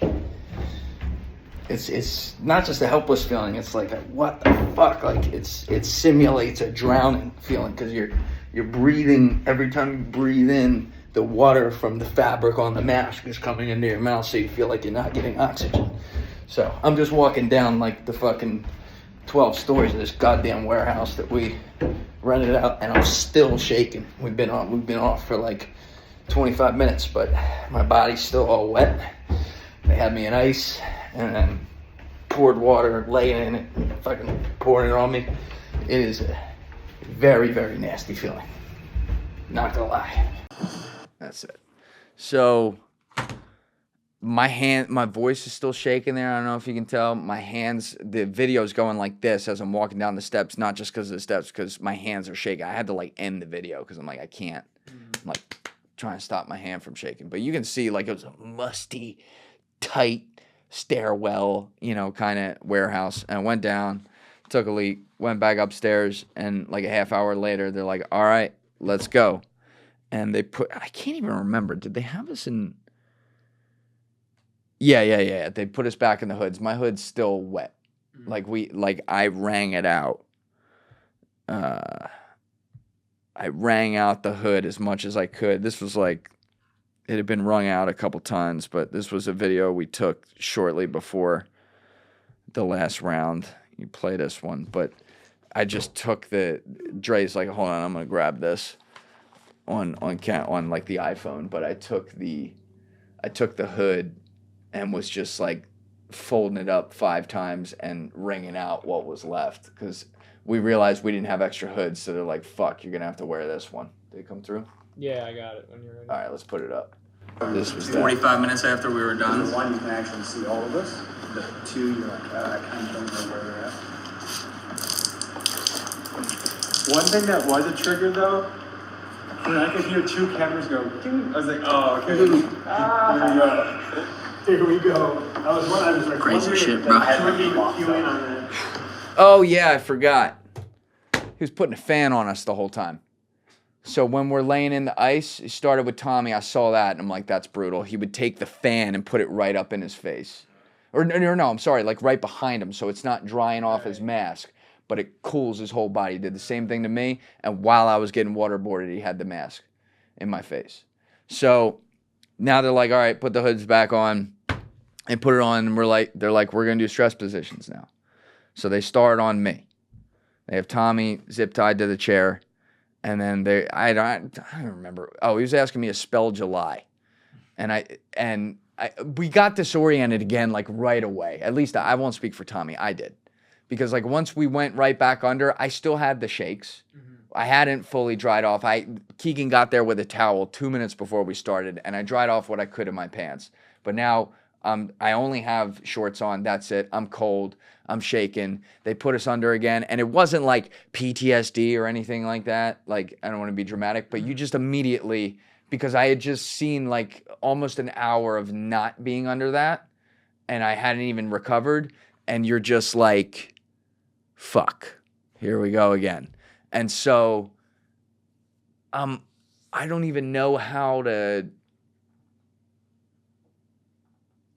it's not just a helpless feeling, it's like a what the fuck, like it simulates a drowning feeling because you're breathing, every time you breathe in, the water from the fabric on the mask is coming into your mouth, so you feel like you're not getting oxygen. So I'm just walking down like the fucking 12 stories of this goddamn warehouse that we rented out, and I'm still shaking. We've been off for like 25 minutes, but my body's still all wet. They had me in ice and then poured water, laying in it, fucking pouring it on me. It is a very, very nasty feeling. Not gonna lie. That's it. So my voice is still shaking there. I don't know if you can tell. My hands, the video's going like this as I'm walking down the steps, not just because of the steps, because my hands are shaking. I had to like end the video because I'm like, I can't. I'm like trying to stop my hand from shaking. But you can see like it was a musty, tight stairwell, you know, kind of warehouse. And I went down, took a leak, went back upstairs, and like a half hour later, they're like, all right, let's go. And they I can't even remember, did they have us in? Yeah. They put us back in the hoods. My hood's still wet. Like I rang it out. I rang out the hood as much as I could. This was like, it had been wrung out a couple times, but this was a video we took shortly before the last round. You play this one, but I just took Dre's like, hold on, I'm gonna grab this on like the iPhone, but I took the hood and was just like folding it up 5 times and wringing out what was left because we realized we didn't have extra hoods, so they're like, fuck, you're gonna have to wear this one. Did it come through? Yeah, I got it when you're ready. All right, let's put it up. This was 45 minutes after we were done. One, you can actually see all of this. The 2, you're like, I kind of don't know where they're at. One thing that was a trigger though, when I could hear 2 cameras go, ding, I was like, oh, okay. Here we go. I was like, Crazy shit, bro. Oh yeah, I forgot. He was putting a fan on us the whole time. So when we're laying in the ice, it started with Tommy. I saw that, and I'm like, that's brutal. He would take the fan and put it right up in his face. Or no, I'm sorry, like right behind him, so it's not drying off his mask, but it cools his whole body. He did the same thing to me, and while I was getting waterboarded, he had the mask in my face. So now they're like, all right, put the hoods back on and put it on, and they're like, we're going to do stress positions now. So they start on me. They have Tommy zip tied to the chair. And then I don't remember. Oh, he was asking me to spell July, and we got disoriented again like right away. At least I won't speak for Tommy. I did. because like once we went right back under, I still had the shakes. I hadn't fully dried off. Keegan got there with a towel 2 minutes before we started, and I dried off what I could in my pants. But now I only have shorts on. That's it. I'm cold. I'm shaking. They put us under again, and it wasn't like PTSD or anything like that. Like, I don't want to be dramatic, but you just immediately, because I had just seen like almost an hour of not being under that, and I hadn't even recovered, and you're just like, fuck, here we go again. And so I don't even know how to...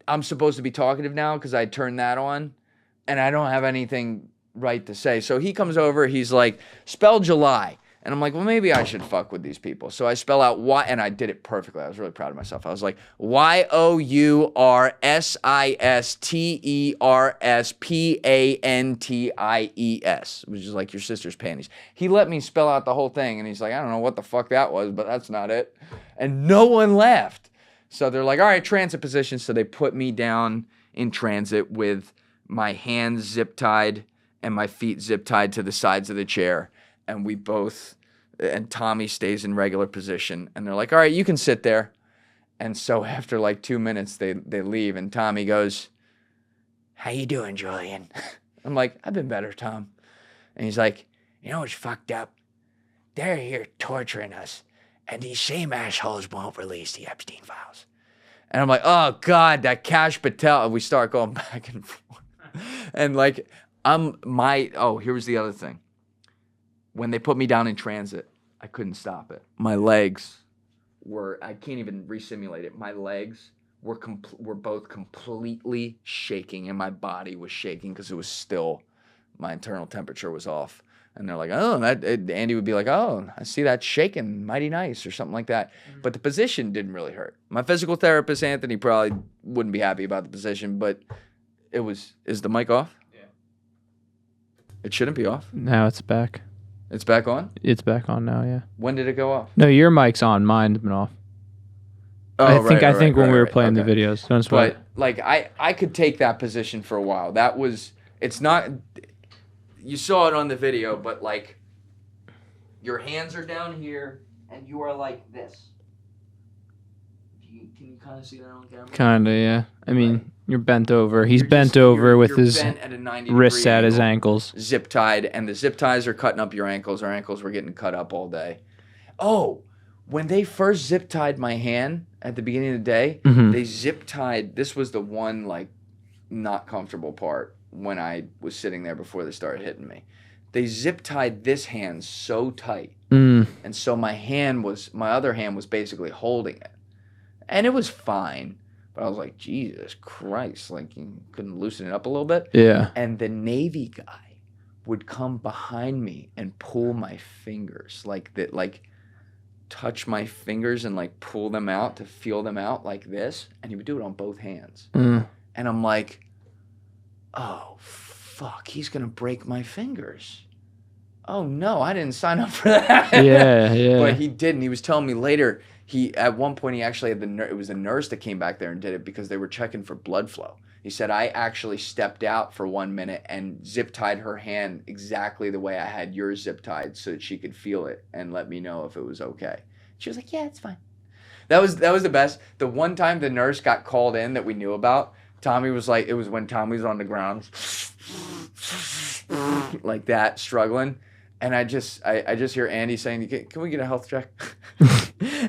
I'm supposed to be talkative now because I turned that on, and I don't have anything right to say. So he comes over, he's like, spell July. And I'm like, well, maybe I should fuck with these people. So I spell out Y, and I did it perfectly. I was really proud of myself. I was like, YOURSISTERSPANTIES, which is like your sister's panties. He let me spell out the whole thing, and he's like, I don't know what the fuck that was, but that's not it. And no one laughed. So they're like, all right, transit position. So they put me down in transit with my hands zip tied and my feet zip tied to the sides of the chair. And we both, and Tommy stays in regular position. And they're like, all right, you can sit there. And so after like 2 minutes, they leave. And Tommy goes, how you doing, Julian? I'm like, I've been better, Tom. And he's like, you know what's fucked up? They're here torturing us. And these same assholes won't release the Epstein files. And I'm like, oh, God, that Kash Patel. And we start going back and forth. And like, here was the other thing. When they put me down in transit, I couldn't stop it. My legs I can't even re-simulate it. My legs were both completely shaking, and my body was shaking because it was still, my internal temperature was off. And they're like, oh, Andy would be like, oh, I see that shaking, mighty nice, or something like that. Mm-hmm. But the position didn't really hurt. My physical therapist, Anthony, probably wouldn't be happy about the position, but is the mic off? Yeah. It shouldn't be off. Now it's back. It's back on? It's back on now, yeah. When did it go off? No, your mic's on. Mine's been off. Oh, I think when we were playing the videos. Don't sweat. But like I could take that position for a while. It's not, you saw it on the video, but like your hands are down here and you are like this. Can you kind of see that on camera? Kind of, yeah. I mean, you're bent over. He's bent over with his wrists at his ankles. Zip tied, and the zip ties are cutting up your ankles. Our ankles were getting cut up all day. Oh, when they first zip tied my hand at the beginning of the day, they zip tied. This was the one like not comfortable part when I was sitting there before they started hitting me. They zip tied this hand so tight, and so my other hand was basically holding it, and it was fine. But I was like, Jesus Christ, like you couldn't loosen it up a little bit? Yeah. And the Navy guy would come behind me and pull my fingers, like touch my fingers and like pull them out to feel them out like this. And he would do it on both hands. And I'm like, oh, fuck, he's going to break my fingers. Oh, no, I didn't sign up for that. Yeah. But he didn't. He was telling me later, at one point, he actually had it was the nurse that came back there and did it because they were checking for blood flow. He said, I actually stepped out for 1 minute and zip tied her hand exactly the way I had yours zip tied so that she could feel it and let me know if it was okay. She was like, yeah, it's fine. That was the best. The one time the nurse got called in that we knew about, Tommy was like, it was when Tommy was on the ground like that, struggling. And I just hear Andy saying, can we get a health check?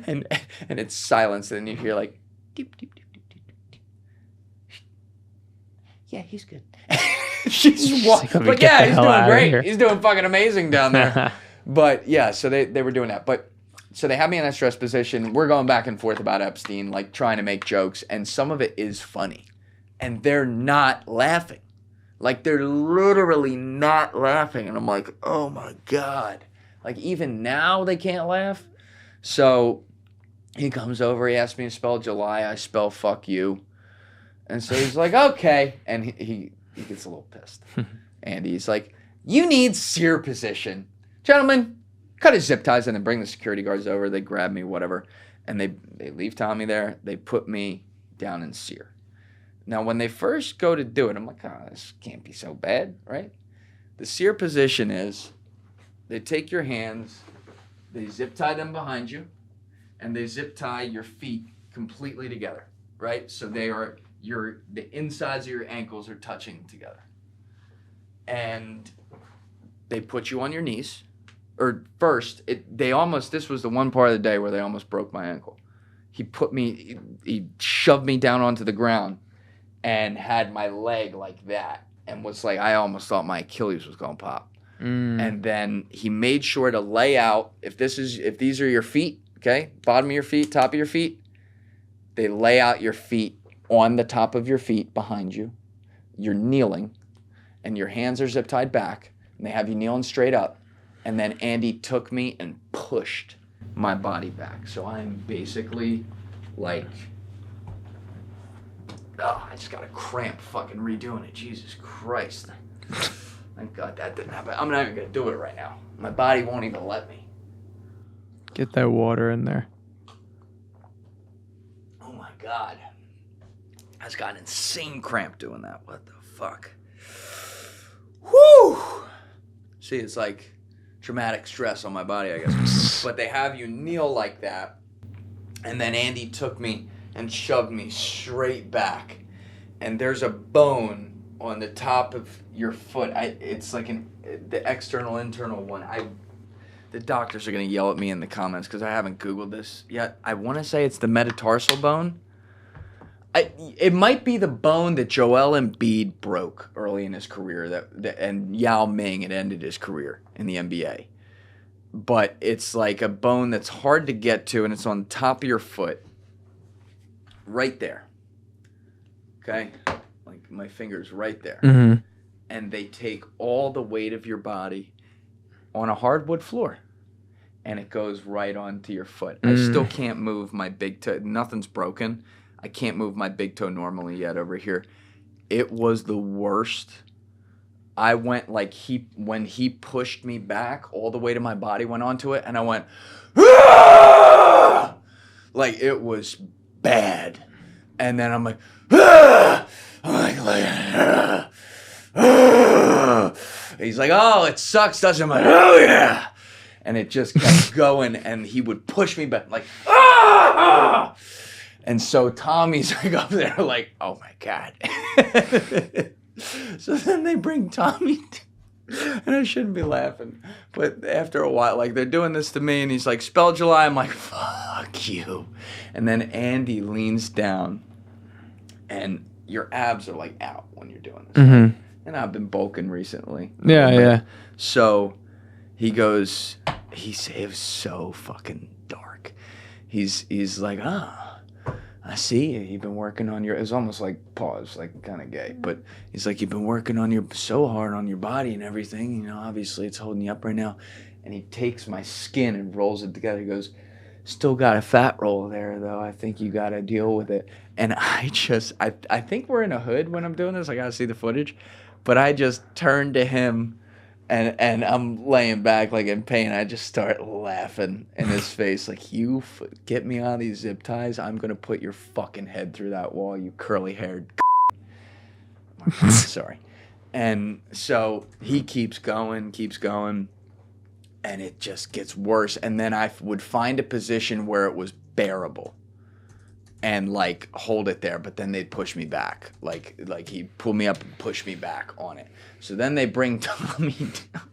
and it's silence, and then you hear like, deep, deep, deep, deep, deep, deep. Yeah, he's good. She's walking. Like, yeah, he's doing great. He's doing fucking amazing down there. But yeah, so they were doing that. But so they have me in that stress position. We're going back and forth about Epstein, like trying to make jokes, and some of it is funny. And they're not laughing. Like, they're literally not laughing. And I'm like, oh, my God. Like, even now they can't laugh. So he comes over. He asks me to spell July. I spell fuck you. And so he's like, okay. And he gets a little pissed. And he's like, you need SERE position. Gentlemen, cut his zip ties and then bring the security guards over. They grab me, whatever. And they leave Tommy there. They put me down in SERE. Now, when they first go to do it, I'm like, oh, this can't be so bad, right? The SERE position is they take your hands, they zip tie them behind you, and they zip tie your feet completely together, right? So the insides of your ankles are touching together. And they put you on your knees. Or first, this was the one part of the day where they almost broke my ankle. He shoved me down onto the ground and had my leg like that. And was like, I almost thought my Achilles was gonna pop. And then he made sure to lay out, if these are your feet, okay, bottom of your feet, top of your feet, they lay out your feet on the top of your feet behind you. You're kneeling, and your hands are zip tied back, and they have you kneeling straight up. And then Andy took me and pushed my body back. So I'm basically like, oh, I just got a cramp fucking redoing it. Jesus Christ. Thank God that didn't happen. I'm not even going to do it right now. My body won't even let me. Get that water in there. Oh my God. I just got an insane cramp doing that. What the fuck? Whew. See, it's like traumatic stress on my body, I guess. But they have you kneel like that. And then Andy took me and shoved me straight back. And there's a bone on the top of your foot. It's like the external, internal one. The doctors are going to yell at me in the comments because I haven't Googled this yet. I want to say it's the metatarsal bone. It might be the bone that Joel Embiid broke early in his career, and Yao Ming had ended his career in the NBA. But it's like a bone that's hard to get to, and it's on top of your foot, right there. Okay? Like my finger's right there. Mm-hmm. And they take all the weight of your body on a hardwood floor, and it goes right onto your foot. I still can't move my big toe. Nothing's broken. I can't move my big toe normally yet over here. It was the worst. I went like when he pushed me back, all the weight of my body went onto it, and I went, ah! Like it was bad. And then I'm like, ah! I'm like ah! Ah! He's like, oh, it sucks, doesn't it? I'm like, oh yeah. And it just kept going, and he would push me back, like, ah! And so Tommy's like up there like, oh my God. So then they bring Tommy, and I shouldn't be laughing, but after a while, like they're doing this to me, and he's like, spell July. I'm like, fuck you. And then Andy leans down, and your abs are like out when you're doing this. Mm-hmm. And I've been bulking recently. Yeah. So he goes, it was so fucking dark. He's like, I see you. You've been working on it was almost like pause, like kind of gay. But he's like, you've been working so hard on your body and everything. You know, obviously it's holding you up right now. And he takes my skin and rolls it together. He goes, still got a fat roll there, though. I think you got to deal with it. And I think we're in a hood when I'm doing this. I got to see the footage. But I just turned to him, and I'm laying back like in pain. I just start laughing in his face like, get me on these zip ties. I'm going to put your fucking head through that wall, you curly-haired Sorry. And so he keeps going, and it just gets worse. And then I would find a position where it was bearable and like hold it there, but then they'd push me back. Like he'd pull me up and push me back on it. So then they bring Tommy down.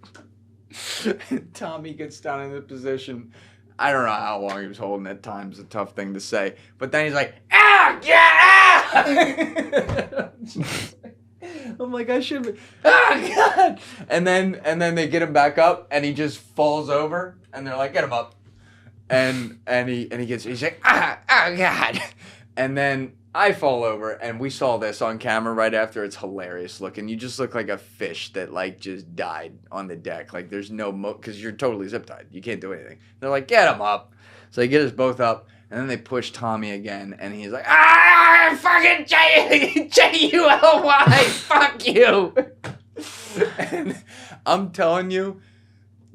Tommy gets down in the position. I don't know how long he was holding at times. A tough thing to say. But then he's like, yeah! I'm like, I should be, God! And then they get him back up, and he just falls over, and they're like, get him up. And he's like, God. And then I fall over, and we saw this on camera right after. It's hilarious looking. You just look like a fish that like just died on the deck. Like there's no because you're totally zip tied. You can't do anything. They're like, get him up. So they get us both up, and then they push Tommy again, and he's like, fucking July, fuck you. And I'm telling you,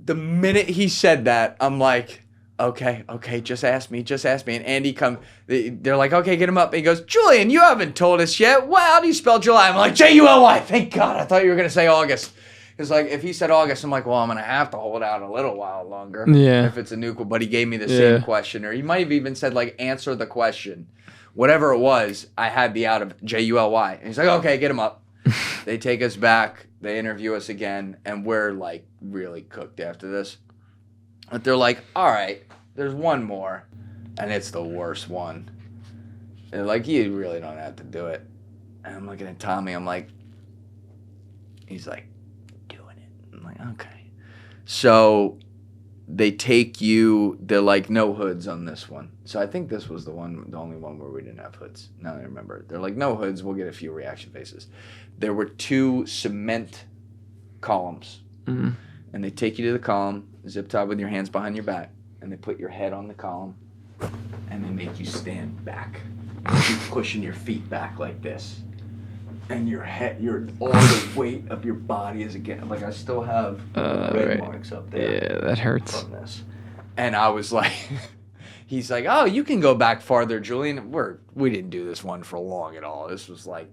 the minute he said that, I'm like, okay, just ask me. And Andy they're like, okay, get him up. And he goes, Julian, you haven't told us yet. Well, how do you spell July? I'm like, July. Thank God. I thought you were going to say August. Because like if he said August, I'm like, well, I'm gonna have to hold out a little while longer. Yeah. If it's a nuke, but he gave me the same question, or he might have even said like answer the question, whatever it was. I had the out of JULY, and he's like, okay, get him up. They take us back. They interview us again, and we're like really cooked after this. But they're like, all right, there's one more, and it's the worst one. They're like, you really don't have to do it. And I'm looking at Tommy. I'm like, he's like, doing it. I'm like, okay. So they take you. They're like, no hoods on this one. So I think this was the only one where we didn't have hoods. Now I remember. They're like, no hoods. We'll get a few reaction faces. There were 2 cement columns, and they take you to the column, zip tied with your hands behind your back, and they put your head on the column, and they make you stand back. Keep pushing your feet back like this, and your head, all the weight of your body is again. Like I still have red marks up there. Yeah, that hurts. From this, and I was like, he's like, oh, you can go back farther, Julian. We didn't do this one for long at all. This was like.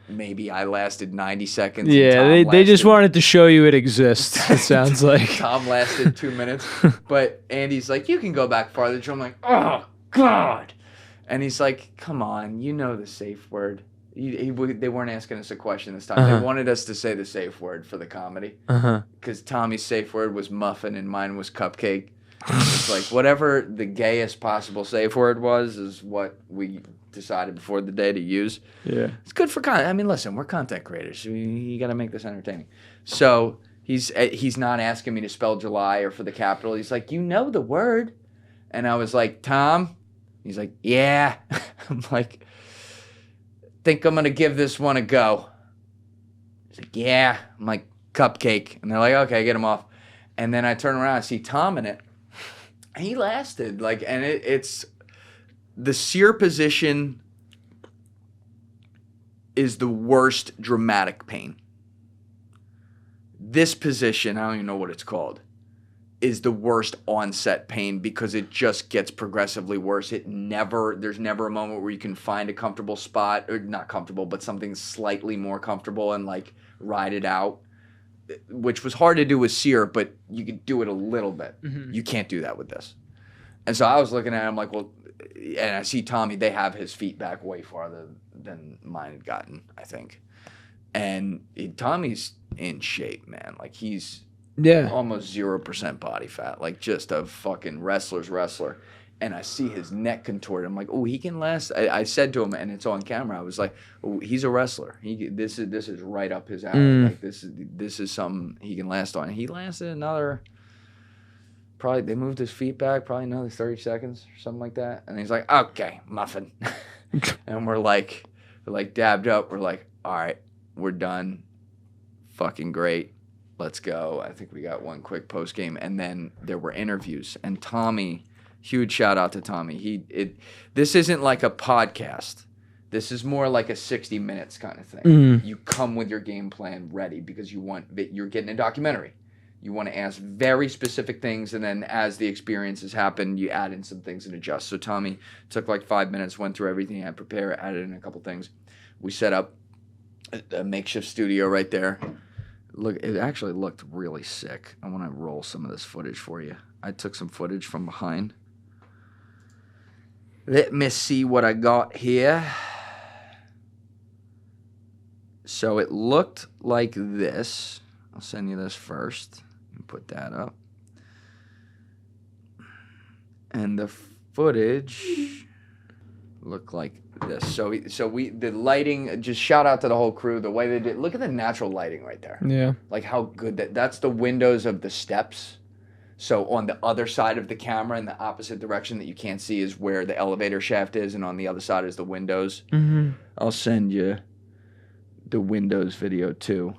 Maybe I lasted 90 seconds. Yeah, they just wanted to show you it exists, it sounds like. Tom lasted 2 minutes. But Andy's like, you can go back farther. I'm like, oh, God. And he's like, come on, you know the safe word. They weren't asking us a question this time. They wanted us to say the safe word for the comedy. Because Tommy's safe word was muffin and mine was cupcake. It's like whatever the gayest possible safe word was is what we decided before the day to use. Yeah. It's good for content. I mean, listen, we're content creators. You got to make this entertaining. So he's not asking me to spell July or for the capital. He's like, you know the word. And I was like, Tom? He's like, yeah. I'm like, think I'm going to give this one a go. He's like, yeah. I'm like, cupcake. And they're like, okay, get him off. And then I turn around, I see Tom in it. He lasted. Like, and it's... The SERE position is the worst dramatic pain. This position, I don't even know what it's called, is the worst onset pain because it just gets progressively worse. There's never a moment where you can find a comfortable spot, or not comfortable, but something slightly more comfortable and like ride it out, which was hard to do with SERE, but you could do it a little bit. You can't do that with this. And so I was looking at him like, well, and I see Tommy, they have his feet back way farther than mine had gotten, I think. And Tommy's in shape, man. Like he's almost 0% body fat, like just a fucking wrestler's wrestler. And I see his neck contorted. I'm like, oh, he can last. I said to him, and it's on camera. I was like, oh, he's a wrestler. This is right up his alley. Like this is something he can last on. And he lasted another. Probably they moved his feet back, probably another 30 seconds or something like that. And he's like, okay, muffin. And we're like dabbed up. We're like, all right, we're done. Fucking great. Let's go. I think we got one quick post game. And then there were interviews. And Tommy, huge shout out to Tommy. This isn't like a podcast. This is more like a 60 minutes kind of thing. You come with your game plan ready because you're getting a documentary. You want to ask very specific things, and then as the experiences happen, you add in some things and adjust. So Tommy took like 5 minutes, went through everything he had prepared, added in a couple things. We set up a makeshift studio right there. Look, it actually looked really sick. I want to roll some of this footage for you. I took some footage from behind. Let me see what I got here. So it looked like this. I'll send you this first. Put that up. And the footage looked like this. So the lighting, just shout out to the whole crew, the way they did. Look at the natural lighting right there. Yeah. Like how good that's the windows of the steps. So on the other side of the camera in the opposite direction that you can't see is where the elevator shaft is, and on the other side is the windows. I'll send you the windows video too.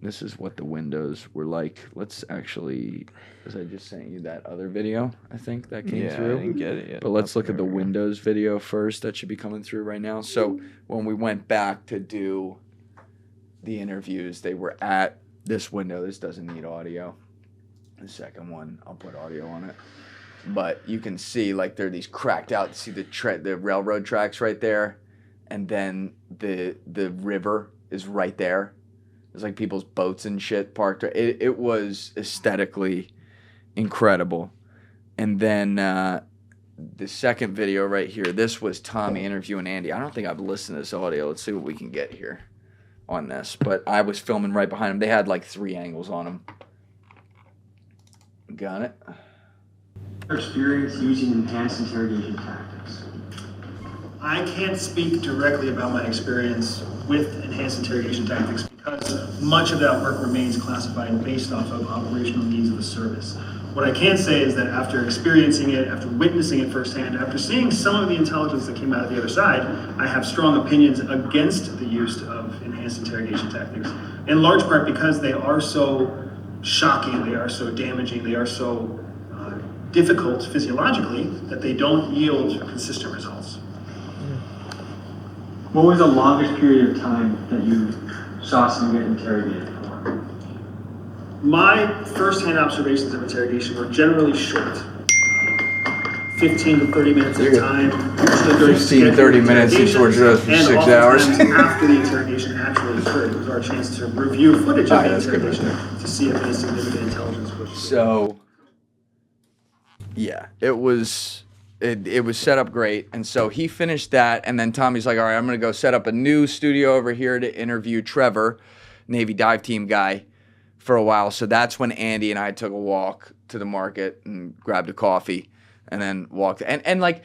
This is what the windows were like. Let's actually, because I just sent you that other video, I think that came through. I didn't get it yet. But let's look at the windows video first. That should be coming through right now. So when we went back to do the interviews, they were at this window. This doesn't need audio. The second one, I'll put audio on it. But you can see like there are these cracked out. See the railroad tracks right there, and then the river is right there. There's like people's boats and shit parked. It was aesthetically incredible. And then the second video right here, this was Tommy interviewing Andy. I don't think I've listened to this audio. Let's see what we can get here on this. But I was filming right behind him. They had like 3 angles on him. Got it? Experience using enhanced interrogation tactics. I can't speak directly about my experience with enhanced interrogation tactics because much of that work remains classified based off of operational needs of the service. What I can say is that after experiencing it, after witnessing it firsthand, after seeing some of the intelligence that came out of the other side, I have strong opinions against the use of enhanced interrogation tactics, in large part because they are so shocking, they are so damaging, they are so difficult physiologically that they don't yield consistent results. What was the longest period of time that you saw someone get interrogated for? My first-hand observations of interrogation were generally short. 15 to 30 minutes at a time. 15, 30 minutes, you tortured us for 6 hours. And after the interrogation actually occurred, it was our chance to review footage of the interrogation to see if any significant intelligence was. So, yeah, it was set up great. And so he finished that, and then Tommy's like, all right, I'm going to go set up a new studio over here to interview Trevor, Navy dive team guy, for a while. So that's when Andy and I took a walk to the market and grabbed a coffee and then walked. And like,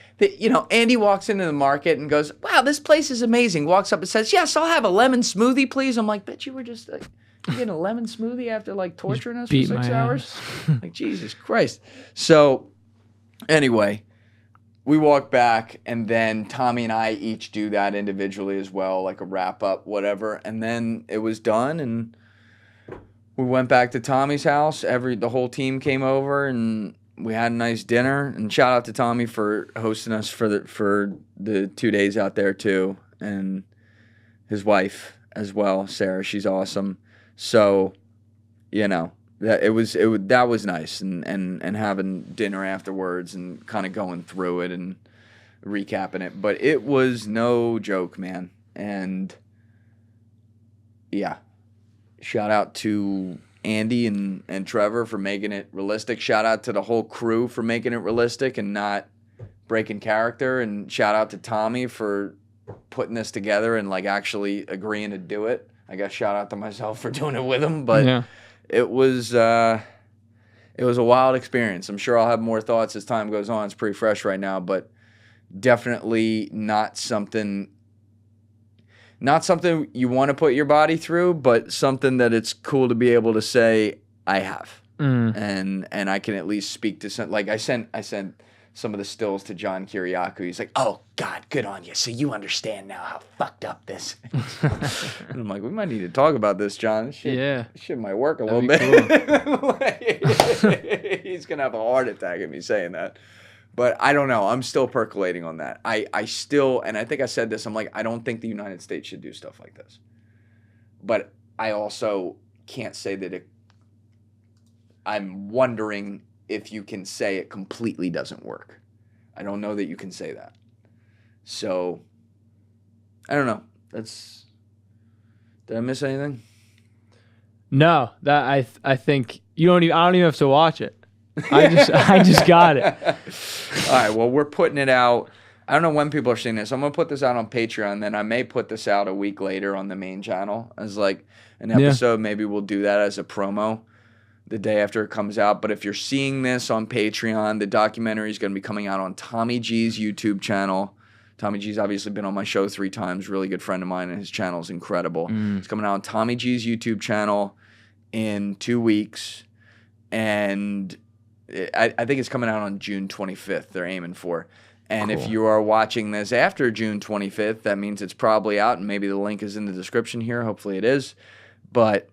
Andy walks into the market and goes, wow, this place is amazing. Walks up and says, yes, I'll have a lemon smoothie, please. I'm like, bet you were just like, getting a lemon smoothie after like torturing us for 6 hours? Like, Jesus Christ. So anyway, we walk back, and then Tommy and I each do that individually as well, like a wrap up, whatever. And then it was done, and we went back to Tommy's house. The whole team came over, and we had a nice dinner. And shout out to Tommy for hosting us for the 2 days out there too, and his wife as well, SERE. She's awesome. So, that was nice, and having dinner afterwards and kind of going through it and recapping it. But it was no joke, man. And yeah, shout out to Andy and Trevor for making it realistic. Shout out to the whole crew for making it realistic and not breaking character. And shout out to Tommy for putting this together and like actually agreeing to do it. I guess shout out to myself for doing it with him, but yeah. It was a wild experience. I'm sure I'll have more thoughts as time goes on. It's pretty fresh right now, but definitely not something you want to put your body through, but something that it's cool to be able to say I have, and I can at least speak to some. Like I sent some of the stills to John Kiriakou. He's like, oh, God, good on you. So you understand now how fucked up this is. And I'm like, we might need to talk about this, John. This shit might work a little bit. Cool. He's going to have a heart attack at me saying that. But I don't know. I'm still percolating on that. I still, and I think I said this, I'm like, I don't think the United States should do stuff like this. But I also can't say that I'm wondering if you can say it completely doesn't work. I don't know that you can say that. So, I don't know. Did I miss anything? No, that I think I don't even have to watch it. I just got it. All right, well, we're putting it out. I don't know when people are seeing this. I'm going to put this out on Patreon, then I may put this out a week later on the main channel as like an episode. Yeah. Maybe we'll do that as a promo the day after it comes out. But if you're seeing this on Patreon, the documentary is going to be coming out on Tommy G's YouTube channel. Tommy G's obviously been on my show 3 times, really good friend of mine, and his channel is incredible. It's coming out on Tommy G's YouTube channel in 2 weeks, and I think it's coming out on June 25th, they're aiming for. And If you are watching this after June 25th, that means it's probably out, and maybe the link is in the description here. Hopefully it is. But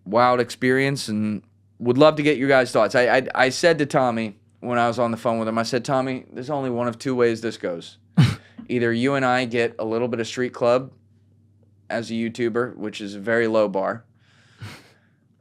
wild experience, and would love to get your guys' thoughts. I said to Tommy when I was on the phone with him, I said, Tommy, there's only one of 2 ways this goes. Either you and I get a little bit of street club as a YouTuber, which is a very low bar,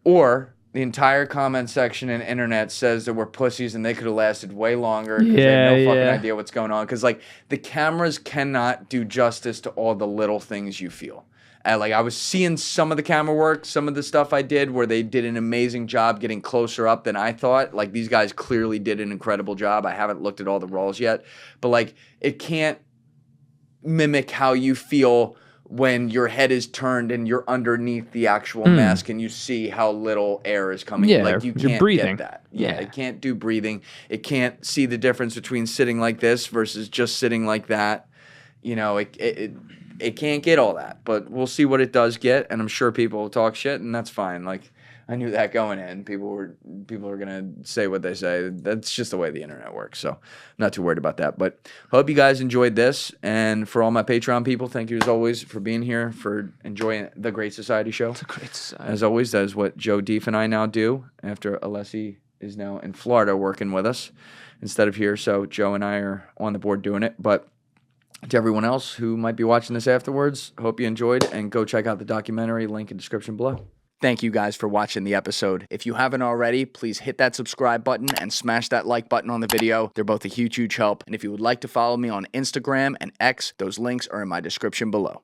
or the entire comment section and internet says that we're pussies and they could have lasted way longer because they have no fucking idea what's going on. Because, like, the cameras cannot do justice to all the little things you feel. I was seeing some of the camera work, some of the stuff I did where they did an amazing job getting closer up than I thought. Like, these guys clearly did an incredible job. I haven't looked at all the rolls yet, but like, it can't mimic how you feel when your head is turned and you're underneath the actual mask and you see how little air is coming. Yeah, like, you you're can't breathing. get that. Yeah, it can't do breathing. It can't see the difference between sitting like this versus just sitting like that. You know, it can't get all that, but we'll see what it does get, and I'm sure people will talk shit, and that's fine. Like, I knew that going in. People are gonna say what they say. That's just the way the internet works. So I'm not too worried about that. But hope you guys enjoyed this. And for all my Patreon people, thank you as always for being here, for enjoying the Great Society show. It's a great society. As always, that is what Joe Deef and I now do after Alessi is now in Florida working with us instead of here. So Joe and I are on the board doing it. But to everyone else who might be watching this afterwards, hope you enjoyed, and go check out the documentary, link in description below. Thank you guys for watching the episode. If you haven't already, please hit that subscribe button and smash that like button on the video. They're both a huge, huge help. And if you would like to follow me on Instagram and X, those links are in my description below.